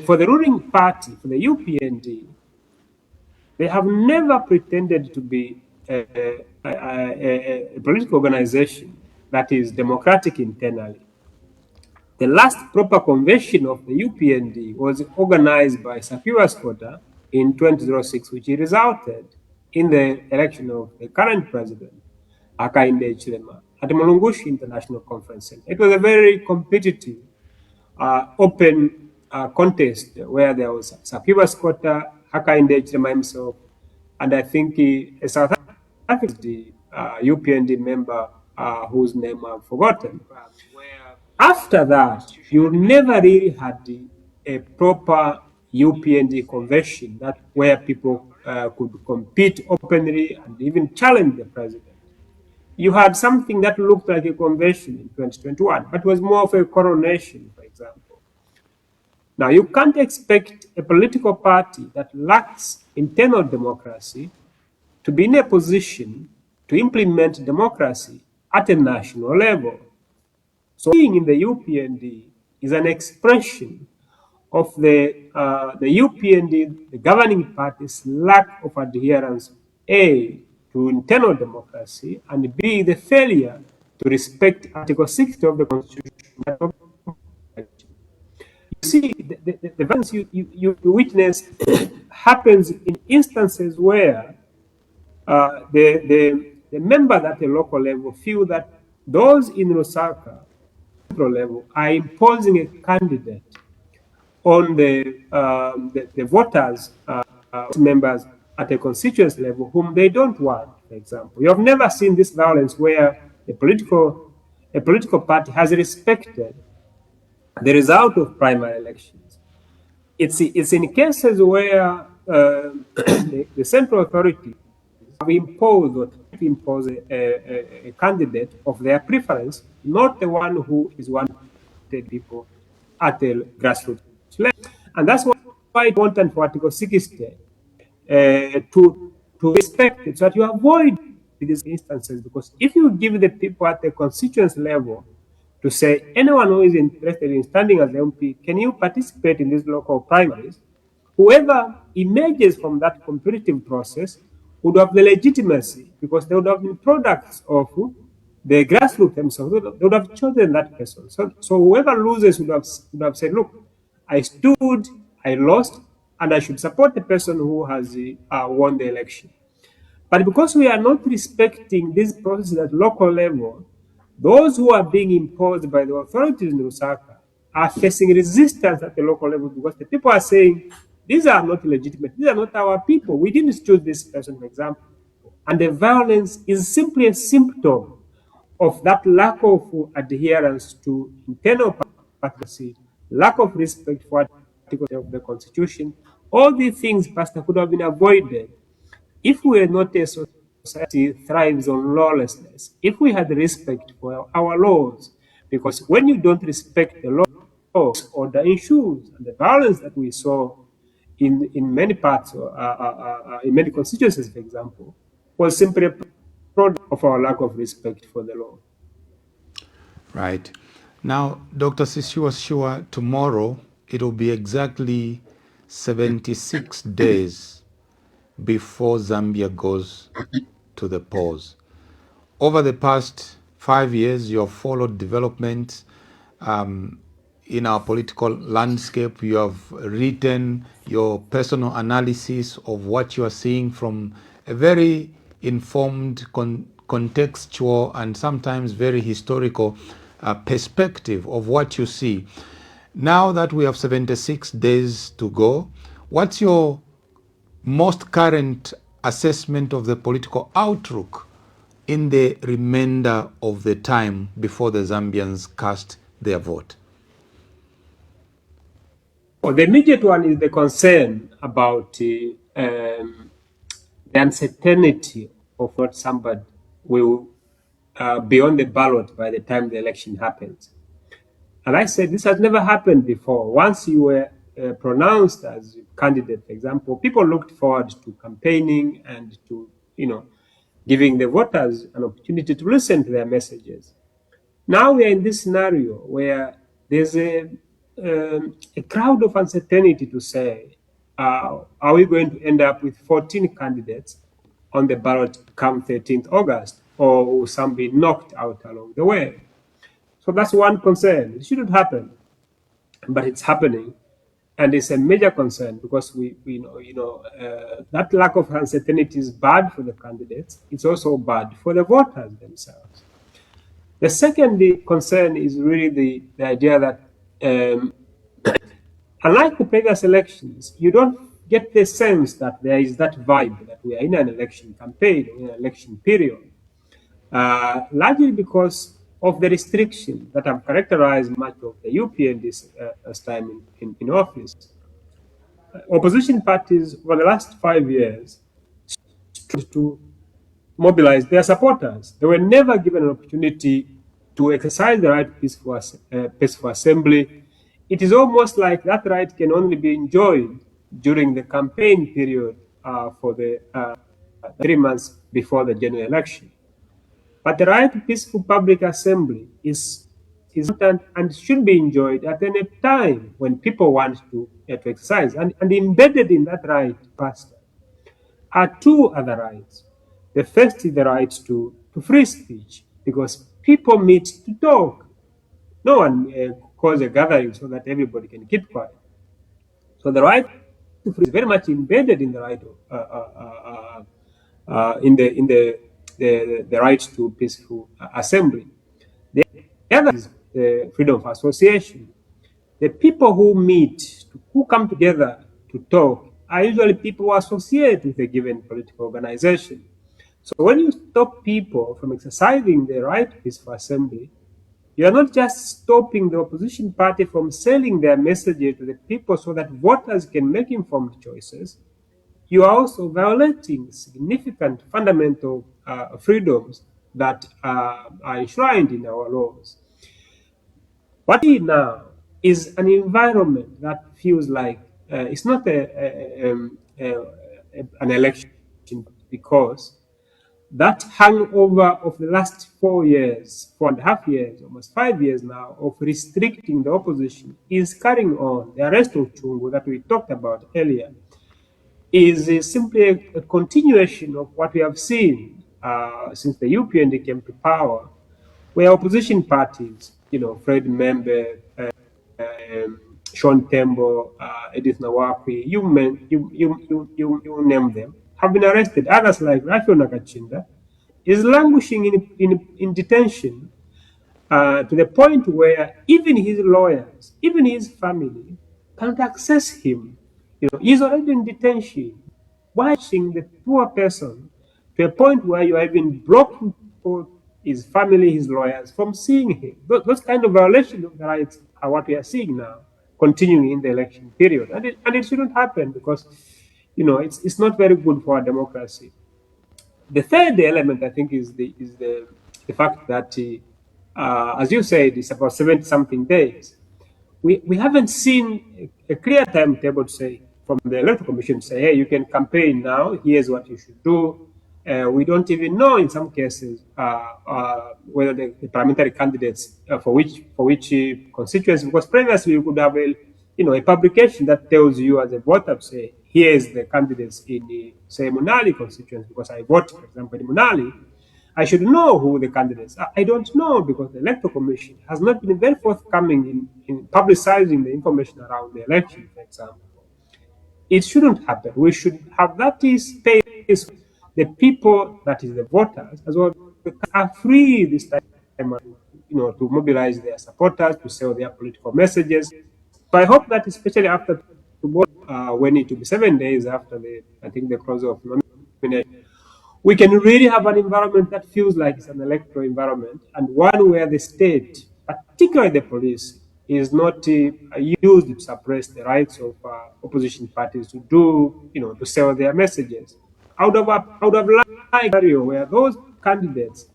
for the ruling party, for the UPND, they have never pretended to be a political organization that is democratic internally. The last proper convention of the UPND was organized by Sishuwa Sishuwa in 2006, which resulted in the election of the current president, Hakainde Hichilema, at the Mulungushi International Conference Center. It was a very competitive, open contest where there was Sishuwa Sishuwa, Hakainde Hichilema himself, and I think a South African UPND member whose name I've forgotten. After that, you never really had a proper UPND convention where people could compete openly and even challenge the president. You had something that looked like a convention in 2021, but was more of a coronation, for example. Now, you can't expect a political party that lacks internal democracy to be in a position to implement democracy at a national level. So being in the UPND is an expression of the UPND, the governing party's lack of adherence, A, to internal democracy, and B, the failure to respect Article 60 of the Constitution. You see, the violence you witness happens in instances where the members at the local level feel that those in Lusaka level are imposing a candidate on the voters, members at a constituency level whom they don't want, for example. You have never seen this violence where a political party has respected the result of primary elections. It's in cases where the central authority have imposed or to impose a candidate of their preference, not the one who is wanted people at the grassroots level. And that's why it's important for Article 60 to respect it so that you avoid these instances. Because if you give the people at the constituency level to say, anyone who is interested in standing as MP, can you participate in these local primaries? Whoever emerges from that competitive process would have the legitimacy because they would have been products of the grassroots themselves. They would have chosen that person. So whoever loses would have said, look, I stood, I lost, and I should support the person who has won the election. But because we are not respecting these processes at local level, those who are being imposed by the authorities in Lusaka are facing resistance at the local level because the people are saying, these are not legitimate, these are not our people. We didn't choose this person, for example. And the violence is simply a symptom of that lack of adherence to internal democracy, lack of respect for articles of the Constitution. All these things, Pastor, could have been avoided if we are not a society thrives on lawlessness, if we had respect for our laws, because when you don't respect the laws, order ensues, and the violence that we saw in many parts, in many constituencies, for example, was simply a product of our lack of respect for the law. Right. Now, Dr. Sishuwa Sishuwa, tomorrow it will be exactly 76 days before Zambia goes to the polls. Over the past 5 years, you have followed developments in our political landscape. You have written your personal analysis of what you are seeing from a very informed, contextual, and sometimes very historical perspective of what you see. Now that we have 76 days to go, what's your most current assessment of the political outlook in the remainder of the time before the Zambians cast their vote? Well, the immediate one is the concern about the uncertainty of what somebody will be on the ballot by the time the election happens. And I said this has never happened before. Once you were pronounced as a candidate, for example, people looked forward to campaigning and to, giving the voters an opportunity to listen to their messages. Now we are in this scenario where there's a crowd of uncertainty to say, are we going to end up with 14 candidates on the ballot come 13th August, or will some be knocked out along the way? So that's one concern. It shouldn't happen, but it's happening, and it's a major concern because we know that lack of uncertainty is bad for the candidates. It's also bad for the voters themselves. The second concern is really the idea that, unlike the previous elections, you don't get the sense that there is that vibe that we are in an election campaign, in an election period, largely because of the restrictions that have characterized much of the UPND's time in office. Opposition parties for the last 5 years to mobilize their supporters. They were never given an opportunity to exercise the right to peaceful assembly. It is almost like that right can only be enjoyed during the campaign period for the 3 months before the general election. But the right to peaceful public assembly is is important and should be enjoyed at any time when people want to exercise. And embedded in that right, Pastor, are two other rights. The first is the right to free speech, because people meet to talk. No one calls a gathering so that everybody can keep quiet. So the right to free is very much embedded in the right of, in the right to peaceful assembly. The other is the freedom of association. The people who meet, who come together to talk, are usually people who associate with a given political organization. So when you stop people from exercising their right to peaceful assembly, you are not just stopping the opposition party from selling their messages to the people so that voters can make informed choices. You are also violating significant fundamental freedoms that are enshrined in our laws. What we need now is an environment that feels like it's not an election, because that hangover of the last 4 years, 4.5 years, almost 5 years now, of restricting the opposition is carrying on. The arrest of Chungu that we talked about earlier is simply a continuation of what we have seen since the UPND came to power, where opposition parties, Fred Membe, Sean Tembo, Edith Nawakwi, you name them, have been arrested. Others like Raphael Nakachinda is languishing in detention to the point where even his lawyers, even his family can't access him. He's already in detention. Watching the poor person to a point where you are even blocking his family, his lawyers from seeing him. Those kind of violations of the rights are what we are seeing now, continuing in the election period, and it shouldn't happen, because it's not very good for our democracy. The third element, I think, is the fact that, as you said, it's about 70 something days. We haven't seen a clear timetable to say from the electoral commission to say, hey, you can campaign now. Here's what you should do. We don't even know in some cases whether the parliamentary candidates for which constituency, because previously you could have a publication that tells you as a voter to say, here's the candidates in the, say, Munali constituency, because I vote, for example, in Munali. I should know who the candidates are. I don't know, because the Electoral Commission has not been very forthcoming in publicizing the information around the election, for example. It shouldn't happen. We should have that space. The people, that is the voters, as well, are free this time, to mobilize their supporters, to sell their political messages. So I hope that, especially after tomorrow, when it will be 7 days after the close of nomination, we can really have an environment that feels like it's an electoral environment, and one where the state, particularly the police, is not used to suppress the rights of opposition parties to to sell their messages. I would have liked a scenario where those candidates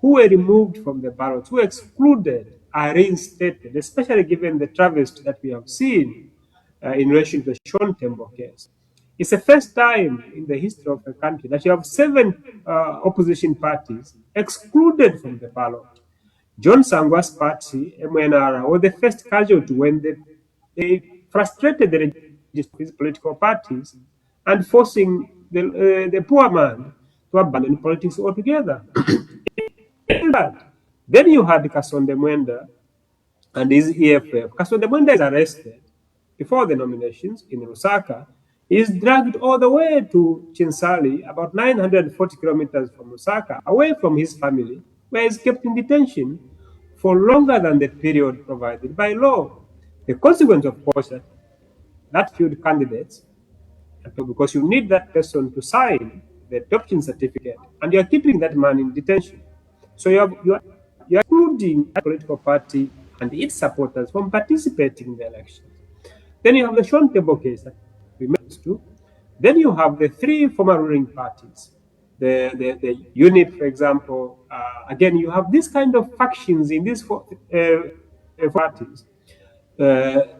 who were removed from the ballots, who excluded, are reinstated, especially given the travesty that we have seen in relation to the Sean Tembo case. It's the first time in the history of the country that you have 7 opposition parties excluded from the ballot. John Sangwa's party, MNR, was the first casualty when they frustrated the registration of his political parties and forcing the poor man to abandon politics altogether. Then you had Kasonde Mwenda and his EFF. Kasonde Mwenda is arrested before the nominations in Lusaka. He is dragged all the way to Chinsali, about 940 kilometers from Lusaka, away from his family, where he is kept in detention for longer than the period provided by law. The consequence, of course, that few candidates, because you need that person to sign the adoption certificate, and you are keeping that man in detention. So you are excluding a political party and its supporters from participating in the elections. Then you have the Sean Tembo case that we mentioned too. Then you have the 3 former ruling parties, the UNIP, for example. Again, you have this kind of factions in these 4 parties.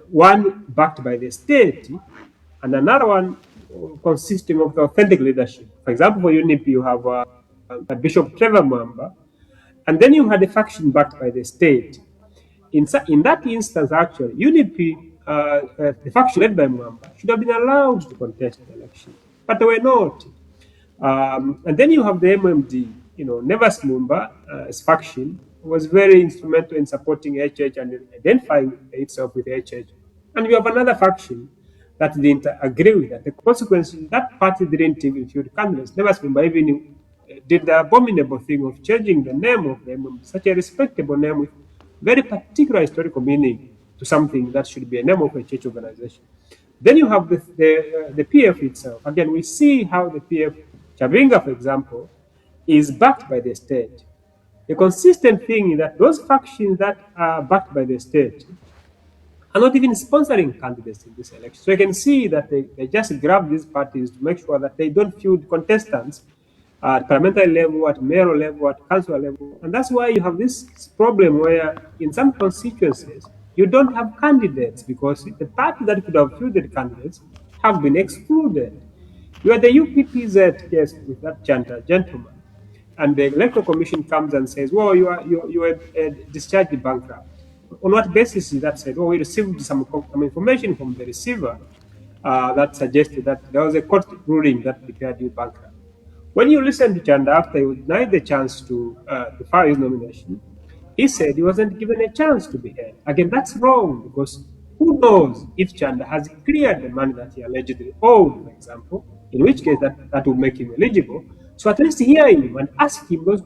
One backed by the state, and another one consisting of the authentic leadership. For example, for UNIP, you have Bishop Trevor Mwamba, and then you had a faction backed by the state. in that instance, actually, UNIP, the faction led by Mwamba, should have been allowed to contest the election, but they were not. And then you have the MMD, Nevas Lumumba's faction was very instrumental in supporting HH and identifying itself with HH. And you have another faction that didn't agree with that. The consequence, that party didn't even field candidates. Nevas Lumumba even did the abominable thing of changing the name of the MMD, such a respectable name with very particular historical meaning, to something that should be a name of a church organization. Then you have the PF itself. Again, we see how the PF, Chavinga, for example, is backed by the state. The consistent thing is that those factions that are backed by the state are not even sponsoring candidates in this election. So you can see that they just grab these parties to make sure that they don't field contestants at parliamentary level, at mayoral level, at council level. And that's why you have this problem where in some constituencies, you don't have candidates because the party that could have fielded candidates have been excluded. You are the UPPZ case with that gentleman. And the electoral commission comes and says, well, you are discharged bankrupt. On what basis is that said? Well, we received some information from the receiver that suggested that there was a court ruling that declared you bankrupt. When you listen to Chanda after he was denied the chance to file his nomination, he said he wasn't given a chance to be heard. Again, that's wrong because who knows if Chanda has cleared the money that he allegedly owed, for example, in which case that would make him eligible. So at least hear him and ask him those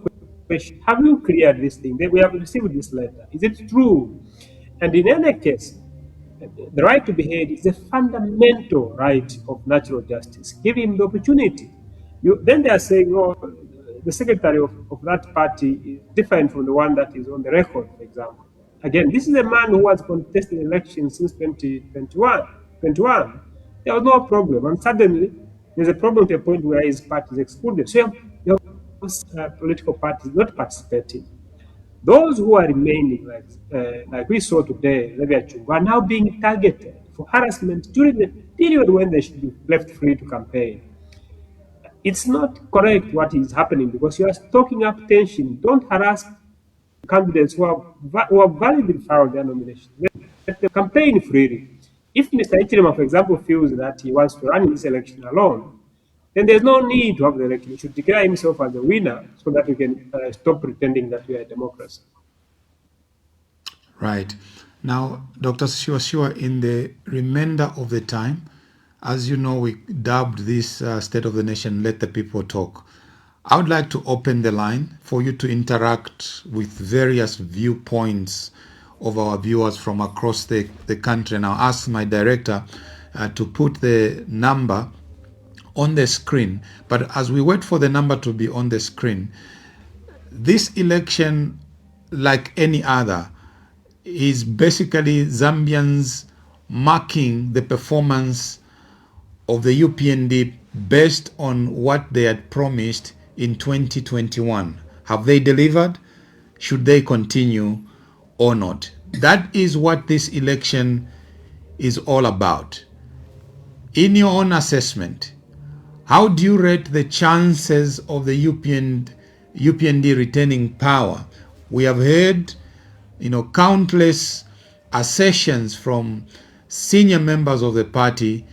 questions. Have you cleared this thing? We have received this letter. Is it true? And in any case, the right to be heard is a fundamental right of natural justice. Give him the opportunity. Then they are saying, oh, the secretary of that party is different from the one that is on the record, for example. Again, this is a man who has contested elections since 2021. There was no problem. And suddenly, there's a problem to a point where his party is excluded. So you have political parties not participating. Those who are remaining, like we saw today, are now being targeted for harassment during the period when they should be left free to campaign. It's not correct what is happening because you are stoking up tension. Don't harass candidates who have validly filed their nomination. Let them campaign freely. If Mr. Ichirema, for example, feels that he wants to run this election alone, then there's no need to have the election. He should declare himself as the winner so that we can stop pretending that we are a democracy. Right. Now, Dr. Sishuwa Sishuwa, in the remainder of the time, as you know, we dubbed this State of the Nation, Let the People Talk. I would like to open the line for you to interact with various viewpoints of our viewers from across the country. And I'll ask my director to put the number on the screen. But as we wait for the number to be on the screen, this election, like any other, is basically Zambians marking the performance of the UPND based on what they had promised in 2021. Have they delivered? Should they continue or not? That is what this election is all about. In your own assessment, how do you rate the chances of the UPND retaining power? We have heard, countless assertions from senior members of the party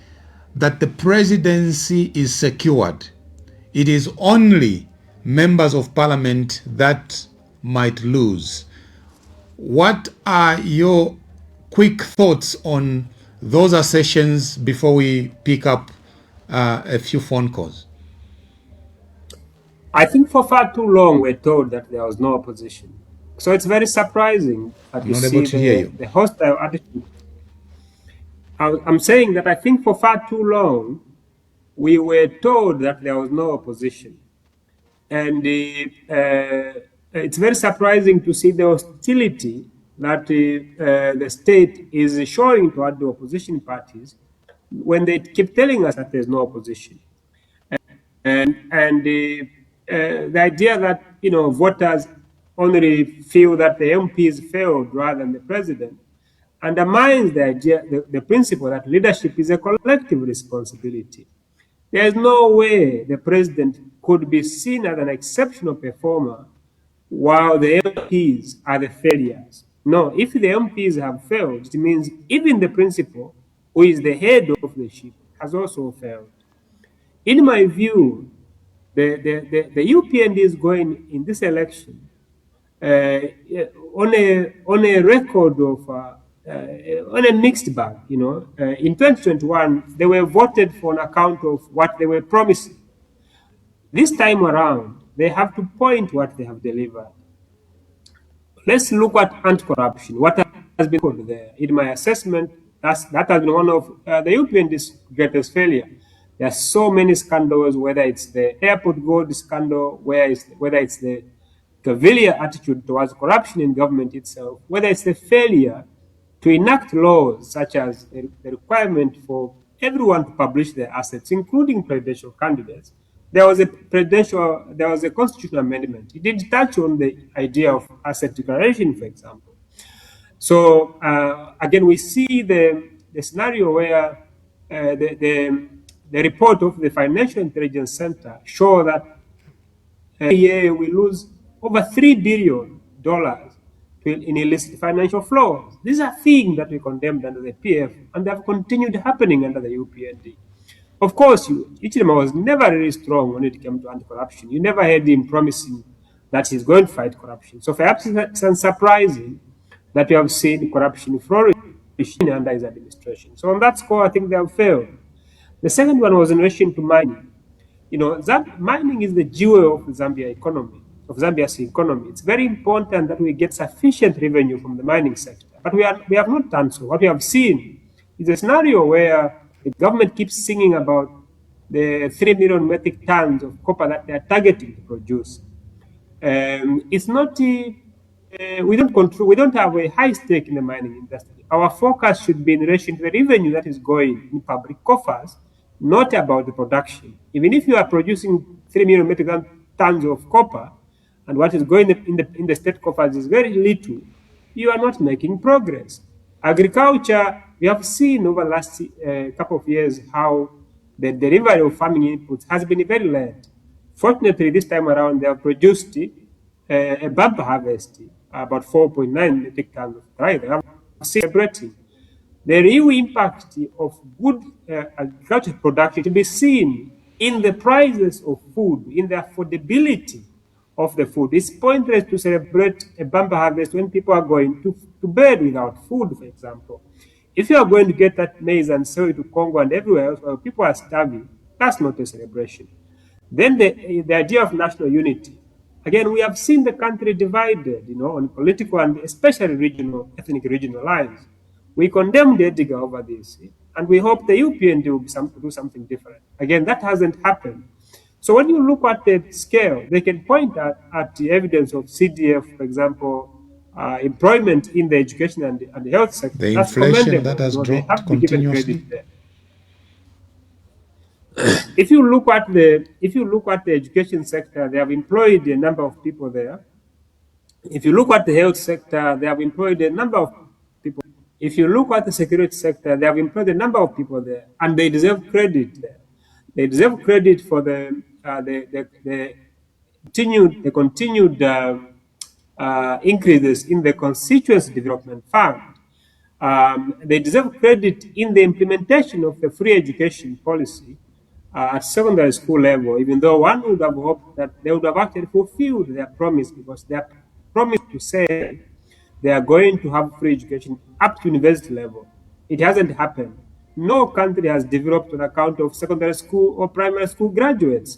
that the presidency is secured. It is only members of parliament that might lose. What are your quick thoughts on those assertions before we pick up a few phone calls? I think for far too long we're told that there was no opposition. So it's very surprising that you see the hostile attitude. I'm saying that I think for far too long we were told that there was no opposition. And it's very surprising to see the hostility that the state is showing toward the opposition parties when they keep telling us that there's no opposition. And the idea that, voters only feel that the MPs failed rather than the president undermines the idea, the principle that leadership is a collective responsibility. There is no way the president could be seen as an exceptional performer while the MPs are the failures. No, if the MPs have failed, it means even the principal, who is the head of the ship, has also failed. In my view, the UPND is going in this election on a record of on a mixed bag. In 2021, they were voted for on account of what they were promising. This time around, they have to point what they have delivered. Let's look at anti-corruption. What has been called there? In my assessment, that has been one of the UPND's greatest failure. There are so many scandals, whether it's the airport gold scandal, whether it's the cavalier attitude towards corruption in government itself, whether it's the failure to enact laws such as the requirement for everyone to publish their assets, including presidential candidates. There was a constitutional amendment. It did touch on the idea of asset declaration, for example. So again, we see the scenario where the report of the Financial Intelligence Center show that every year we lose over $3 billion in illicit financial flows. These are things that we condemned under the PF, and they have continued happening under the UPND. Of course, Ichilema was never really strong when it came to anti-corruption. You never heard him promising that he's going to fight corruption. So perhaps it's unsurprising that we have seen corruption flourishing under his administration. So on that score, I think they have failed. The second one was in relation to mining. Mining is the jewel of Zambia's economy. It's very important that we get sufficient revenue from the mining sector. But we have not done so. What we have seen is a scenario where the government keeps singing about the 3 million metric tons of copper that they are targeting to produce. It's not, we don't have a high stake in the mining industry. Our focus should be in relation to the revenue that is going in public coffers, not about the production. Even if you are producing 3 million metric tons of copper, and what is going in the state coffers is very little, you are not making progress. Agriculture, we have seen over the last couple of years how the delivery of farming inputs has been very late. Fortunately, this time around, they have produced a bumper harvest, about 4.9 metric tons of rice. They have celebrating. The real impact of good agricultural production to be seen in the prices of food, in the affordability of the food. It's pointless to celebrate a bumper harvest when people are going to bed without food, for example. If you are going to get that maize and sell it to Congo and everywhere else where people are starving, that's not a celebration. Then the idea of national unity. Again, we have seen the country divided, on political and especially ethnic regional lines. We condemned Edgar over this, and we hope the UPND will do something different. Again, that hasn't happened. So when you look at the scale, they can point at the evidence of CDF, for example, employment in the education and the health sector. The That's inflation that commendable. has They dropped have to be given continuously. credit there. If you look at the education sector, they have employed a number of people there. If you look at the health sector, they have employed a number of people. If you look at the security sector, they have employed a number of people there, and they deserve credit there. They deserve credit for the continued increases in the constituency development fund. They deserve credit in the implementation of the free education policy at secondary school level, even though one would have hoped that they would have actually fulfilled their promise, because they are promised to say they are going to have free education up to university level. It hasn't happened. No country has developed on account of secondary school or primary school graduates.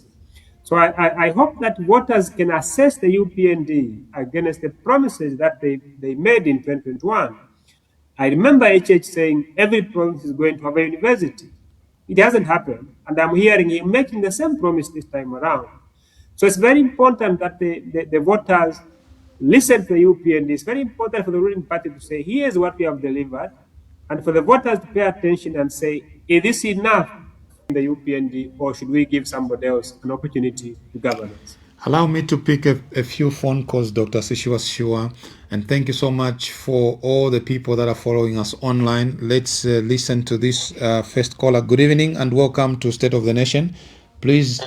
So I hope that voters can assess the UPND against the promises that they made in 2021. I remember HH saying every province is going to have a university. It hasn't happened, and I'm hearing him making the same promise this time around. So it's very important that the voters listen to the UPND. It's very important for the ruling party to say, here's what we have delivered, and for the voters to pay attention and say, is this enough in the UPND, or should we give somebody else an opportunity to govern us? Allow me to pick a few phone calls, Dr. Sishuwa Sishuwa, and thank you so much for all the people that are following us online. Let's listen to this first caller. Good evening and welcome to State of the Nation. Please,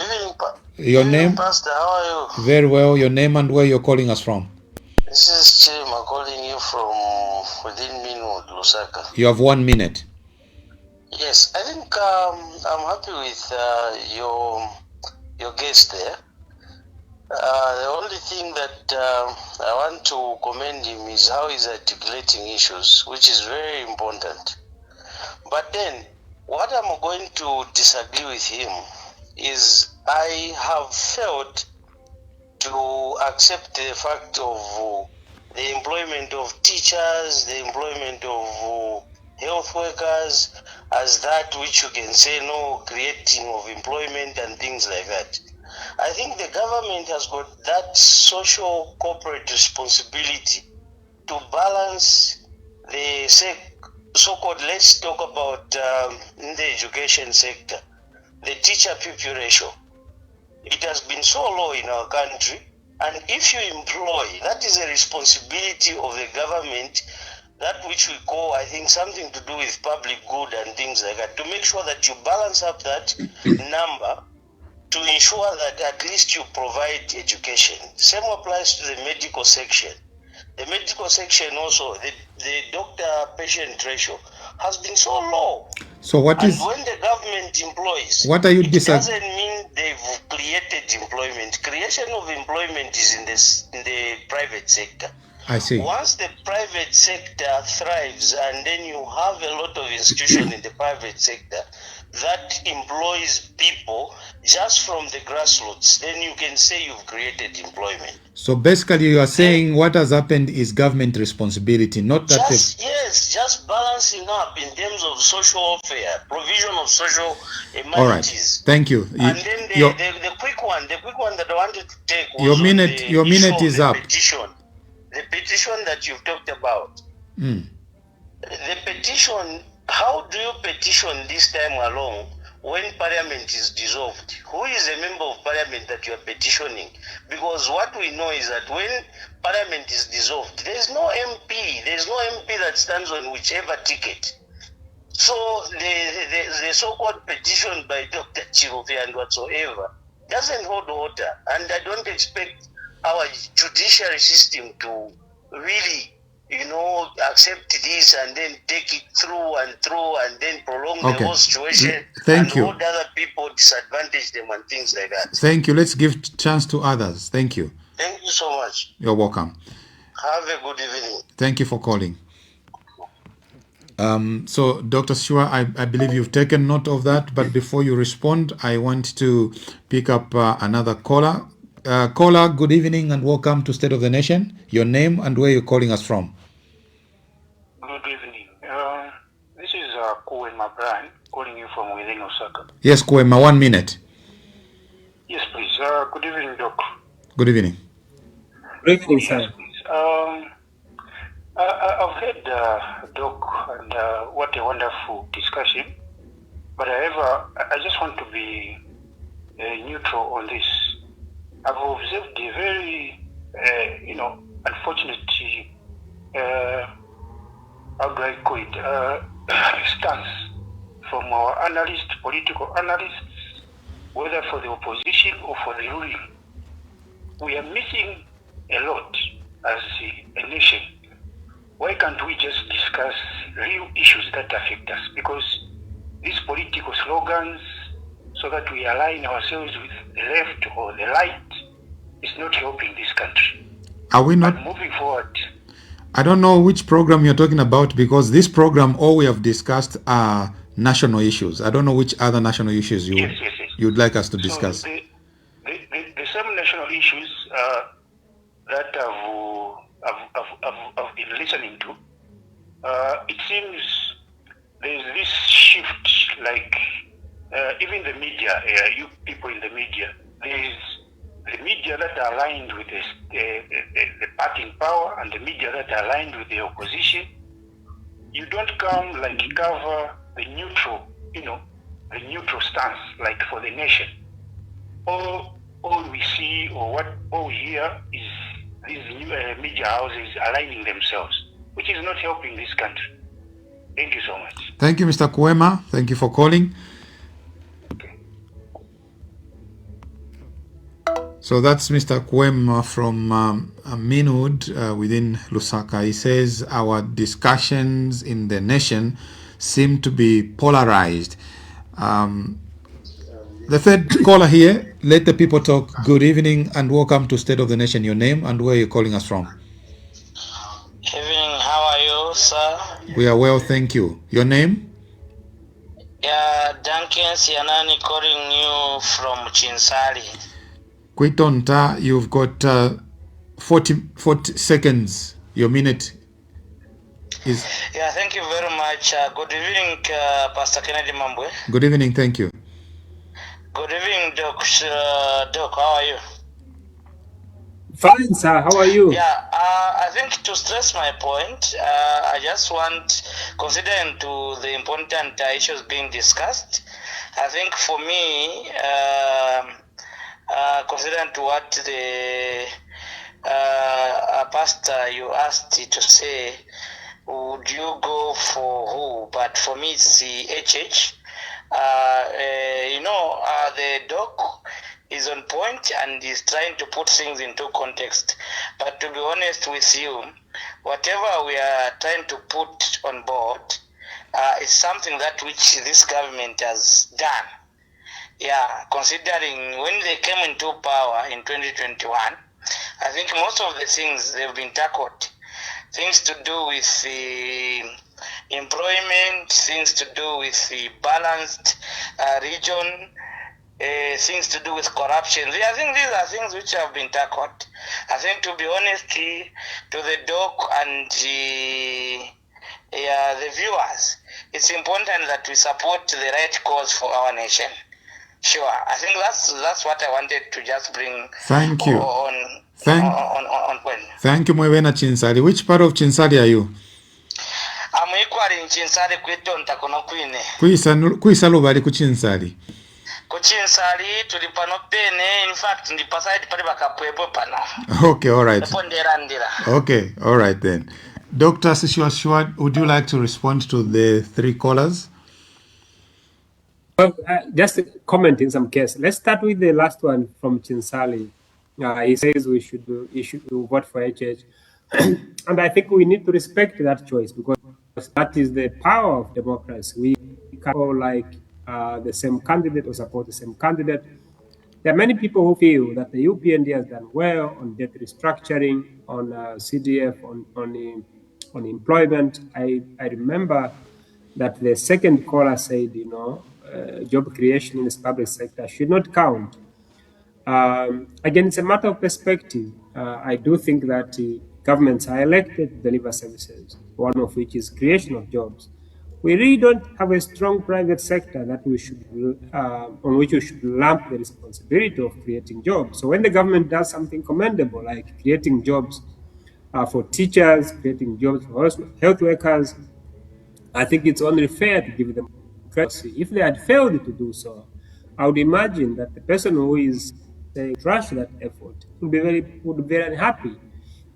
your name? Pastor, how are you? Very well. Your name and where you're calling us from? This is Chima calling you from within Minwood, Lusaka. You have 1 minute. Yes, I think I'm happy with your guest there. The only thing that I want to commend him is how he's articulating issues, which is very important. But then, what I'm going to disagree with him is I have failed to accept the fact of the employment of teachers, the employment of health workers as that which you can say no creating of employment and things like that. I think the government has got that social corporate responsibility to balance the so-called, let's talk about in the education sector, the teacher-pupil ratio. It has been so low in our country, and if you employ, that is a responsibility of the government, that which we call, I think, something to do with public good and things like that, to make sure that you balance up that number to ensure that at least you provide education. Same applies to the medical section. The medical section also, the doctor-patient ratio has been so low. So what and is... when the government employs, what are you it doesn't mean they've created employment. Creation of employment is in the private sector. I see. Once the private sector thrives, and then you have a lot of institutions in the private sector that employs people just from the grassroots, then you can say you've created employment. So basically you are saying what has happened is government responsibility, not that... Yes, just balancing up in terms of social welfare, provision of social amenities. All right, thank you. And then the quick one that I wanted to take was your minute is up. The petition that you've talked about. Mm. The petition, how do you petition this time along when parliament is dissolved? Who is a member of parliament that you are petitioning? Because what we know is that when parliament is dissolved, there's no MP. There's no MP that stands on whichever ticket. So the so-called petition by Dr. Chirufi and whatsoever doesn't hold water. And I don't expect our judiciary system to really, accept this and then take it through and then prolong the whole situation. Thank you. Hold other people, disadvantage them and things like that. Thank you. Let's give chance to others. Thank you. Thank you so much. You're welcome. Have a good evening. Thank you for calling. So, Dr. Sishuwa, I believe you've taken note of that, but before you respond, I want to pick up another caller. Caller, good evening and welcome to State of the Nation. Your name and where you're calling us from. Good evening. This is Kuwema Brian calling you from within Osaka. Yes, Kuwema, 1 minute. Yes, please. Good evening, Doc. Good evening. Good evening, sir. Yes, please. I've heard Doc and what a wonderful discussion. But however, I just want to be neutral on this. I've observed a very, unfortunate, how do I call it, stance from our analysts, political analysts, whether for the opposition or for the ruling. We are missing a lot as a nation. Why can't we just discuss real issues that affect us? Because these political slogans, so that we align ourselves with the left or the right, is not helping this country. Are we not? And moving forward. I don't know which program you're talking about, because this program, all we have discussed are national issues. I don't know which other national issues you'd like us to discuss. So the same national issues that I've been listening to, it seems there's this shift, like even the media, you people in the media, there's the media that are aligned with the party in power and the media that are aligned with the opposition. You don't come like cover the neutral, the neutral stance, like for the nation. All we see or all we hear is these new media houses aligning themselves, which is not helping this country. Thank you so much. Thank you, Mr. Kuwema. Thank you for calling. So that's Mr. Kwem from Minwood within Lusaka. He says our discussions in the nation seem to be polarized. The third caller here, let the people talk. Good evening and welcome to State of the Nation. Your name and where you're calling us from. Evening, how are you, sir? We are well, thank you. Your name? Yeah, Duncan Sianani calling you from Chinsali. Kwitonta, you've got 40 seconds. Your minute is... Yeah, thank you very much. Good evening, Pastor Kennedy Mambwe. Good evening, thank you. Good evening, Doc. Doc, how are you? Fine, sir. How are you? Yeah, I think to stress my point, I just want, considering to the important issues being discussed, I think for me, considering to what the pastor you asked to say, would you go for who? But for me, it's the HH. The doc is on point and is trying to put things into context. But to be honest with you, whatever we are trying to put on board is something that which this government has done. Yeah, considering when they came into power in 2021, I think most of the things they've been tackled. Things to do with the employment, things to do with the balanced region, things to do with corruption. I think these are things which have been tackled. I think, to be honest, to the doc and the viewers, it's important that we support the right cause for our nation. Sure, I think that's what I wanted to just bring. Thank you. On point. Thank you, Mwevena Chinsali. Which part of Chinsali are you? I'm equally in Chinsali Kwitonta kono kwine. Kuisalo bali ku Chinsali. Ku Chinsali tuli pano pene, in fact ndi paside pali bakapwebo pano. Okay, all right. Okay, all right then. Dr. Sishuwa Sishuwa, would you like to respond to the three callers? Well, just a comment in some case. Let's start with the last one from Chinsali. He says we should vote for HH. And I think we need to respect that choice because that is the power of democracy. We can't all like the same candidate or support the same candidate. There are many people who feel that the UPND has done well on debt restructuring, on CDF, on employment. I remember that the second caller said, job creation in this public sector should not count. Again, it's a matter of perspective. I do think that governments are elected to deliver services, one of which is creation of jobs. We really don't have a strong private sector that we should, on which we should lump the responsibility of creating jobs. So when the government does something commendable, like creating jobs for teachers, creating jobs for health workers, I think it's only fair to give them credit. If they had failed to do so, I would imagine that the person who is saying trash that effort would be very unhappy.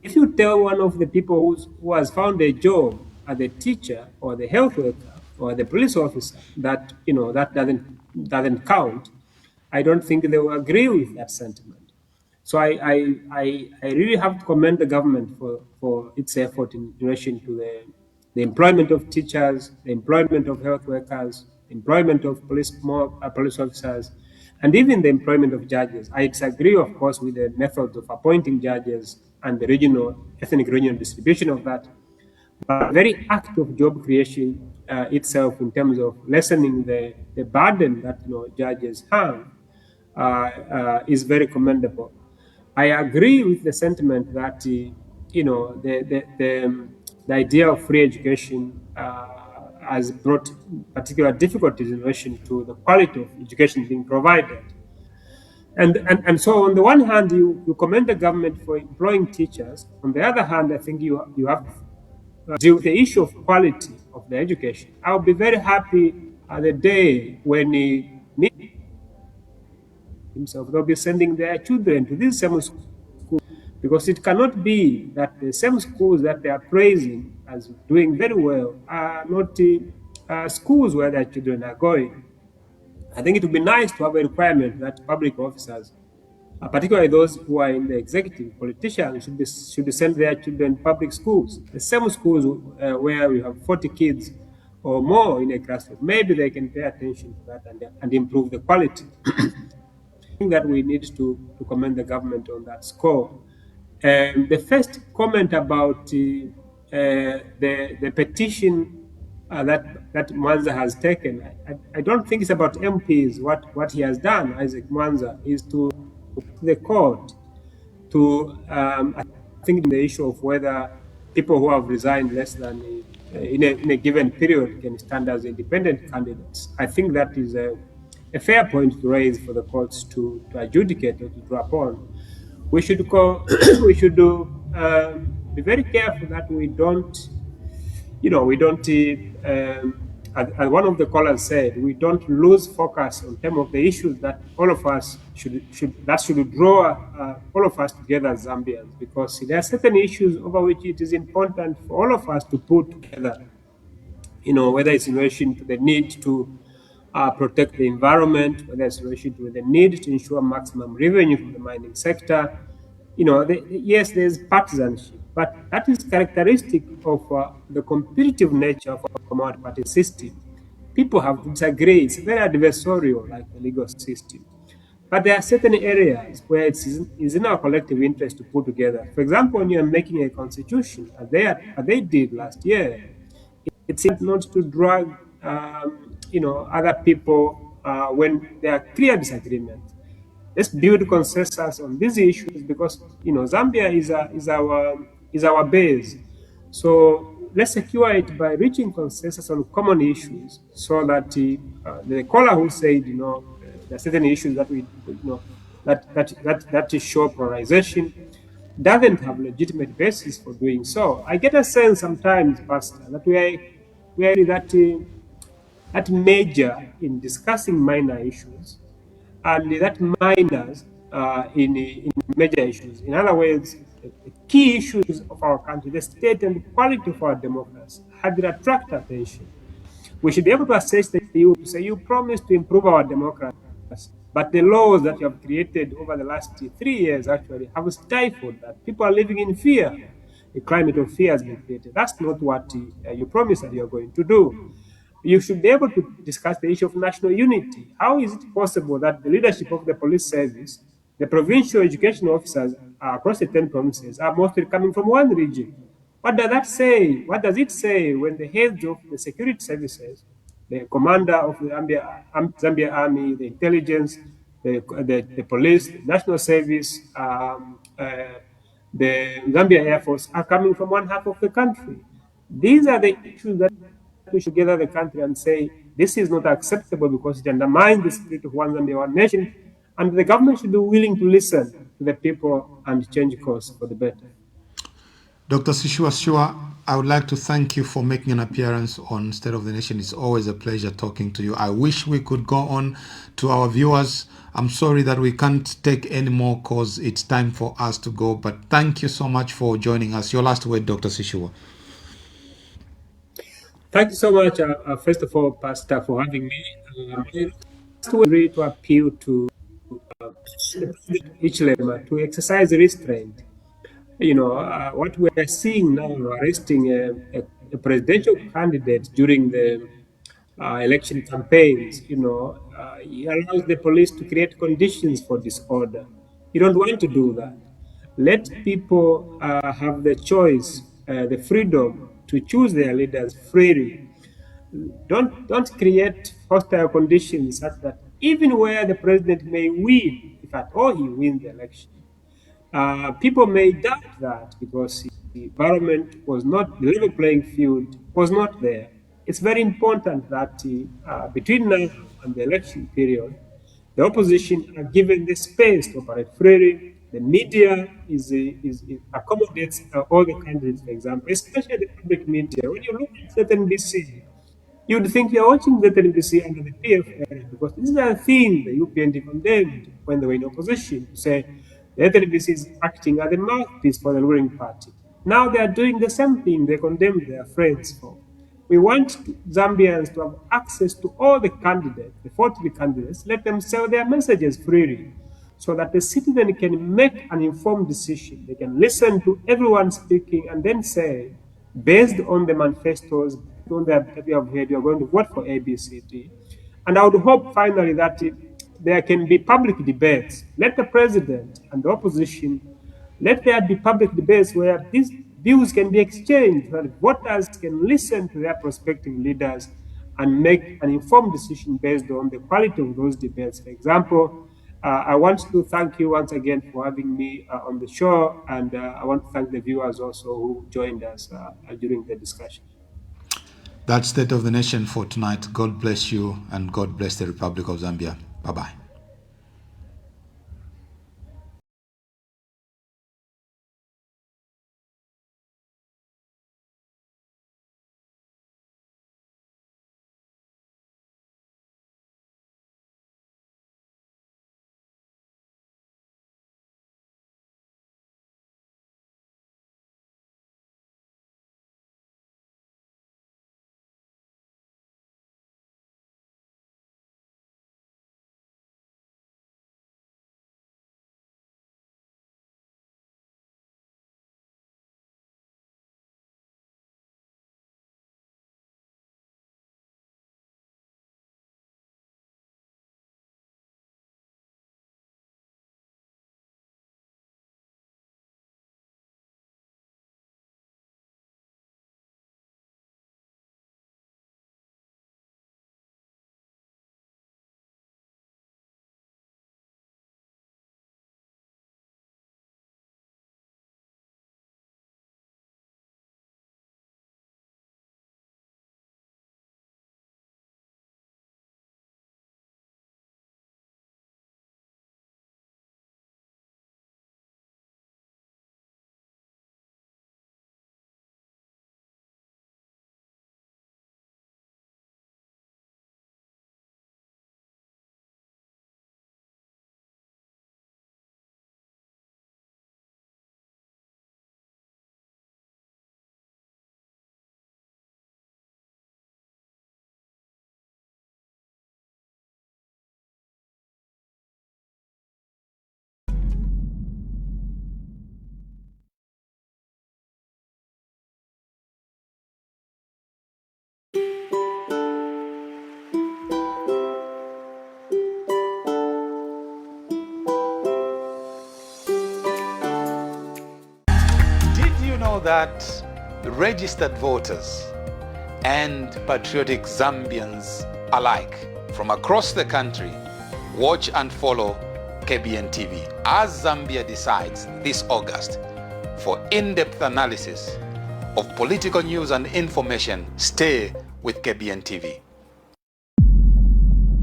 If you tell one of the people who has found a job as the teacher or the health worker or the police officer that that doesn't count, I don't think they will agree with that sentiment. So I really have to commend the government for its effort in relation to the employment of teachers, the employment of health workers, employment of police officers, and even the employment of judges. I disagree, of course, with the methods of appointing judges and the ethnic regional distribution of that. But the very act of job creation itself, in terms of lessening the burden that judges have, is very commendable. I agree with the sentiment that the idea of free education has brought particular difficulties in relation to the quality of education being provided. And so on the one hand, you commend the government for employing teachers. On the other hand, I think you have to deal with the issue of quality of the education. I'll be very happy at the day when they'll be sending their children to these same schools, because it cannot be that the same schools that they are praising as doing very well are not schools where their children are going. I think it would be nice to have a requirement that public officers particularly those who are in the executive, politicians should send their children to public schools, the same schools where we have 40 kids or more in a classroom. Maybe they can pay attention to that and improve the quality. I think that we need to commend the government on that score. The first comment about the petition that Mwanza has taken, I don't think it's about MPs. What he has done, Isaac Mwanza, is to the court to I think the issue of whether people who have resigned less than in a given period can stand as independent candidates. I think that is a fair point to raise for the courts to adjudicate or to draw upon. We should we should be very careful that we don't, we don't, as one of the callers said, we don't lose focus on terms of the issues that all of us should draw all of us together as Zambians, because there are certain issues over which it is important for all of us to put together, whether it's in relation to the need to protect the environment, whether it's in relation to the need to ensure maximum revenue from the mining sector. Yes, there's partisanship, but that is characteristic of the competitive nature of our multi-party system. People have to disagree. It's very adversarial, like the legal system. But there are certain areas where it's in our collective interest to put together. For example, when you're making a constitution, as they did last year, it's not to drag, other people when there are clear disagreements. Let's build consensus on these issues, because Zambia is our base. So let's secure it by reaching consensus on common issues, so that the caller who said there are certain issues that that show polarization doesn't have legitimate basis for doing so. I get a sense sometimes, Pastor, that we are that major in discussing minor issues, and that minors in major issues. In other words, the key issues of our country, the state and the quality of our democracy, had to attract attention. We should be able to assess the EU to say, you promised to improve our democracy, but the laws that you have created over the last 3 years actually have stifled that. People are living in fear. A climate of fear has been created. That's not what you promised that you're going to do. You should be able to discuss the issue of national unity. How is it possible that the leadership of the police service, the provincial education officers across the 10 provinces, are mostly coming from one region? What does that say? What does it say when the heads of the security services, the commander of the Zambia Army, the intelligence, the police, the national service, the Zambia Air Force, are coming from one half of the country? These are the issues that we should gather the country and say, this is not acceptable because it undermines the spirit of one Zambia, one nation, and the government should be willing to listen to the people and change course for the better. Dr. Sishuwa Sishuwa, I would like to thank you for making an appearance on State of the Nation. It's always a pleasure talking to you. I wish we could go on to our viewers. I'm sorry that we can't take any more calls. It's time for us to go. But thank you so much for joining us. Your last word, Dr. Sishuwa. Thank you so much, first of all, Pastor, for having me. I really to appeal to each level to exercise restraint. What we are seeing now, arresting a presidential candidate during the election campaigns, it allows the police to create conditions for disorder. You don't want to do that. Let people have the choice, the freedom to choose their leaders freely. Don't create hostile conditions such that even where the president may win, if at all he wins the election, people may doubt that because the environment was not, the level playing field was not there. It's very important that between now and the election period, the opposition are given the space to operate freely. The media accommodates all the candidates, for example, especially the public media. When you look at NBC, you'd think you're watching the NBC under the PF, because this is a thing the UPND condemned when they were in opposition, to say the NBC is acting as a mouthpiece for the ruling party. Now they are doing the same thing they condemned their friends for. We want Zambians to have access to all the candidates, the 40 candidates. Let them sell their messages freely. so that the citizen can make an informed decision. They can listen to everyone speaking and then say, based on the manifestos, on that we have heard, you are going to vote for A, B, C, D. And I would hope finally that there can be public debates. Let the president and the opposition, let there be public debates where these views can be exchanged, that voters can listen to their prospective leaders and make an informed decision based on the quality of those debates. For example, I want to thank you once again for having me on the show, and I want to thank the viewers also who joined us during the discussion. That's State of the Nation for tonight. God bless you, and God bless the Republic of Zambia. Bye-bye. Did you know that registered voters and patriotic Zambians alike from across the country watch and follow KBN TV as Zambia decides this August for in-depth analysis of political news and information? Stay with KBN TV.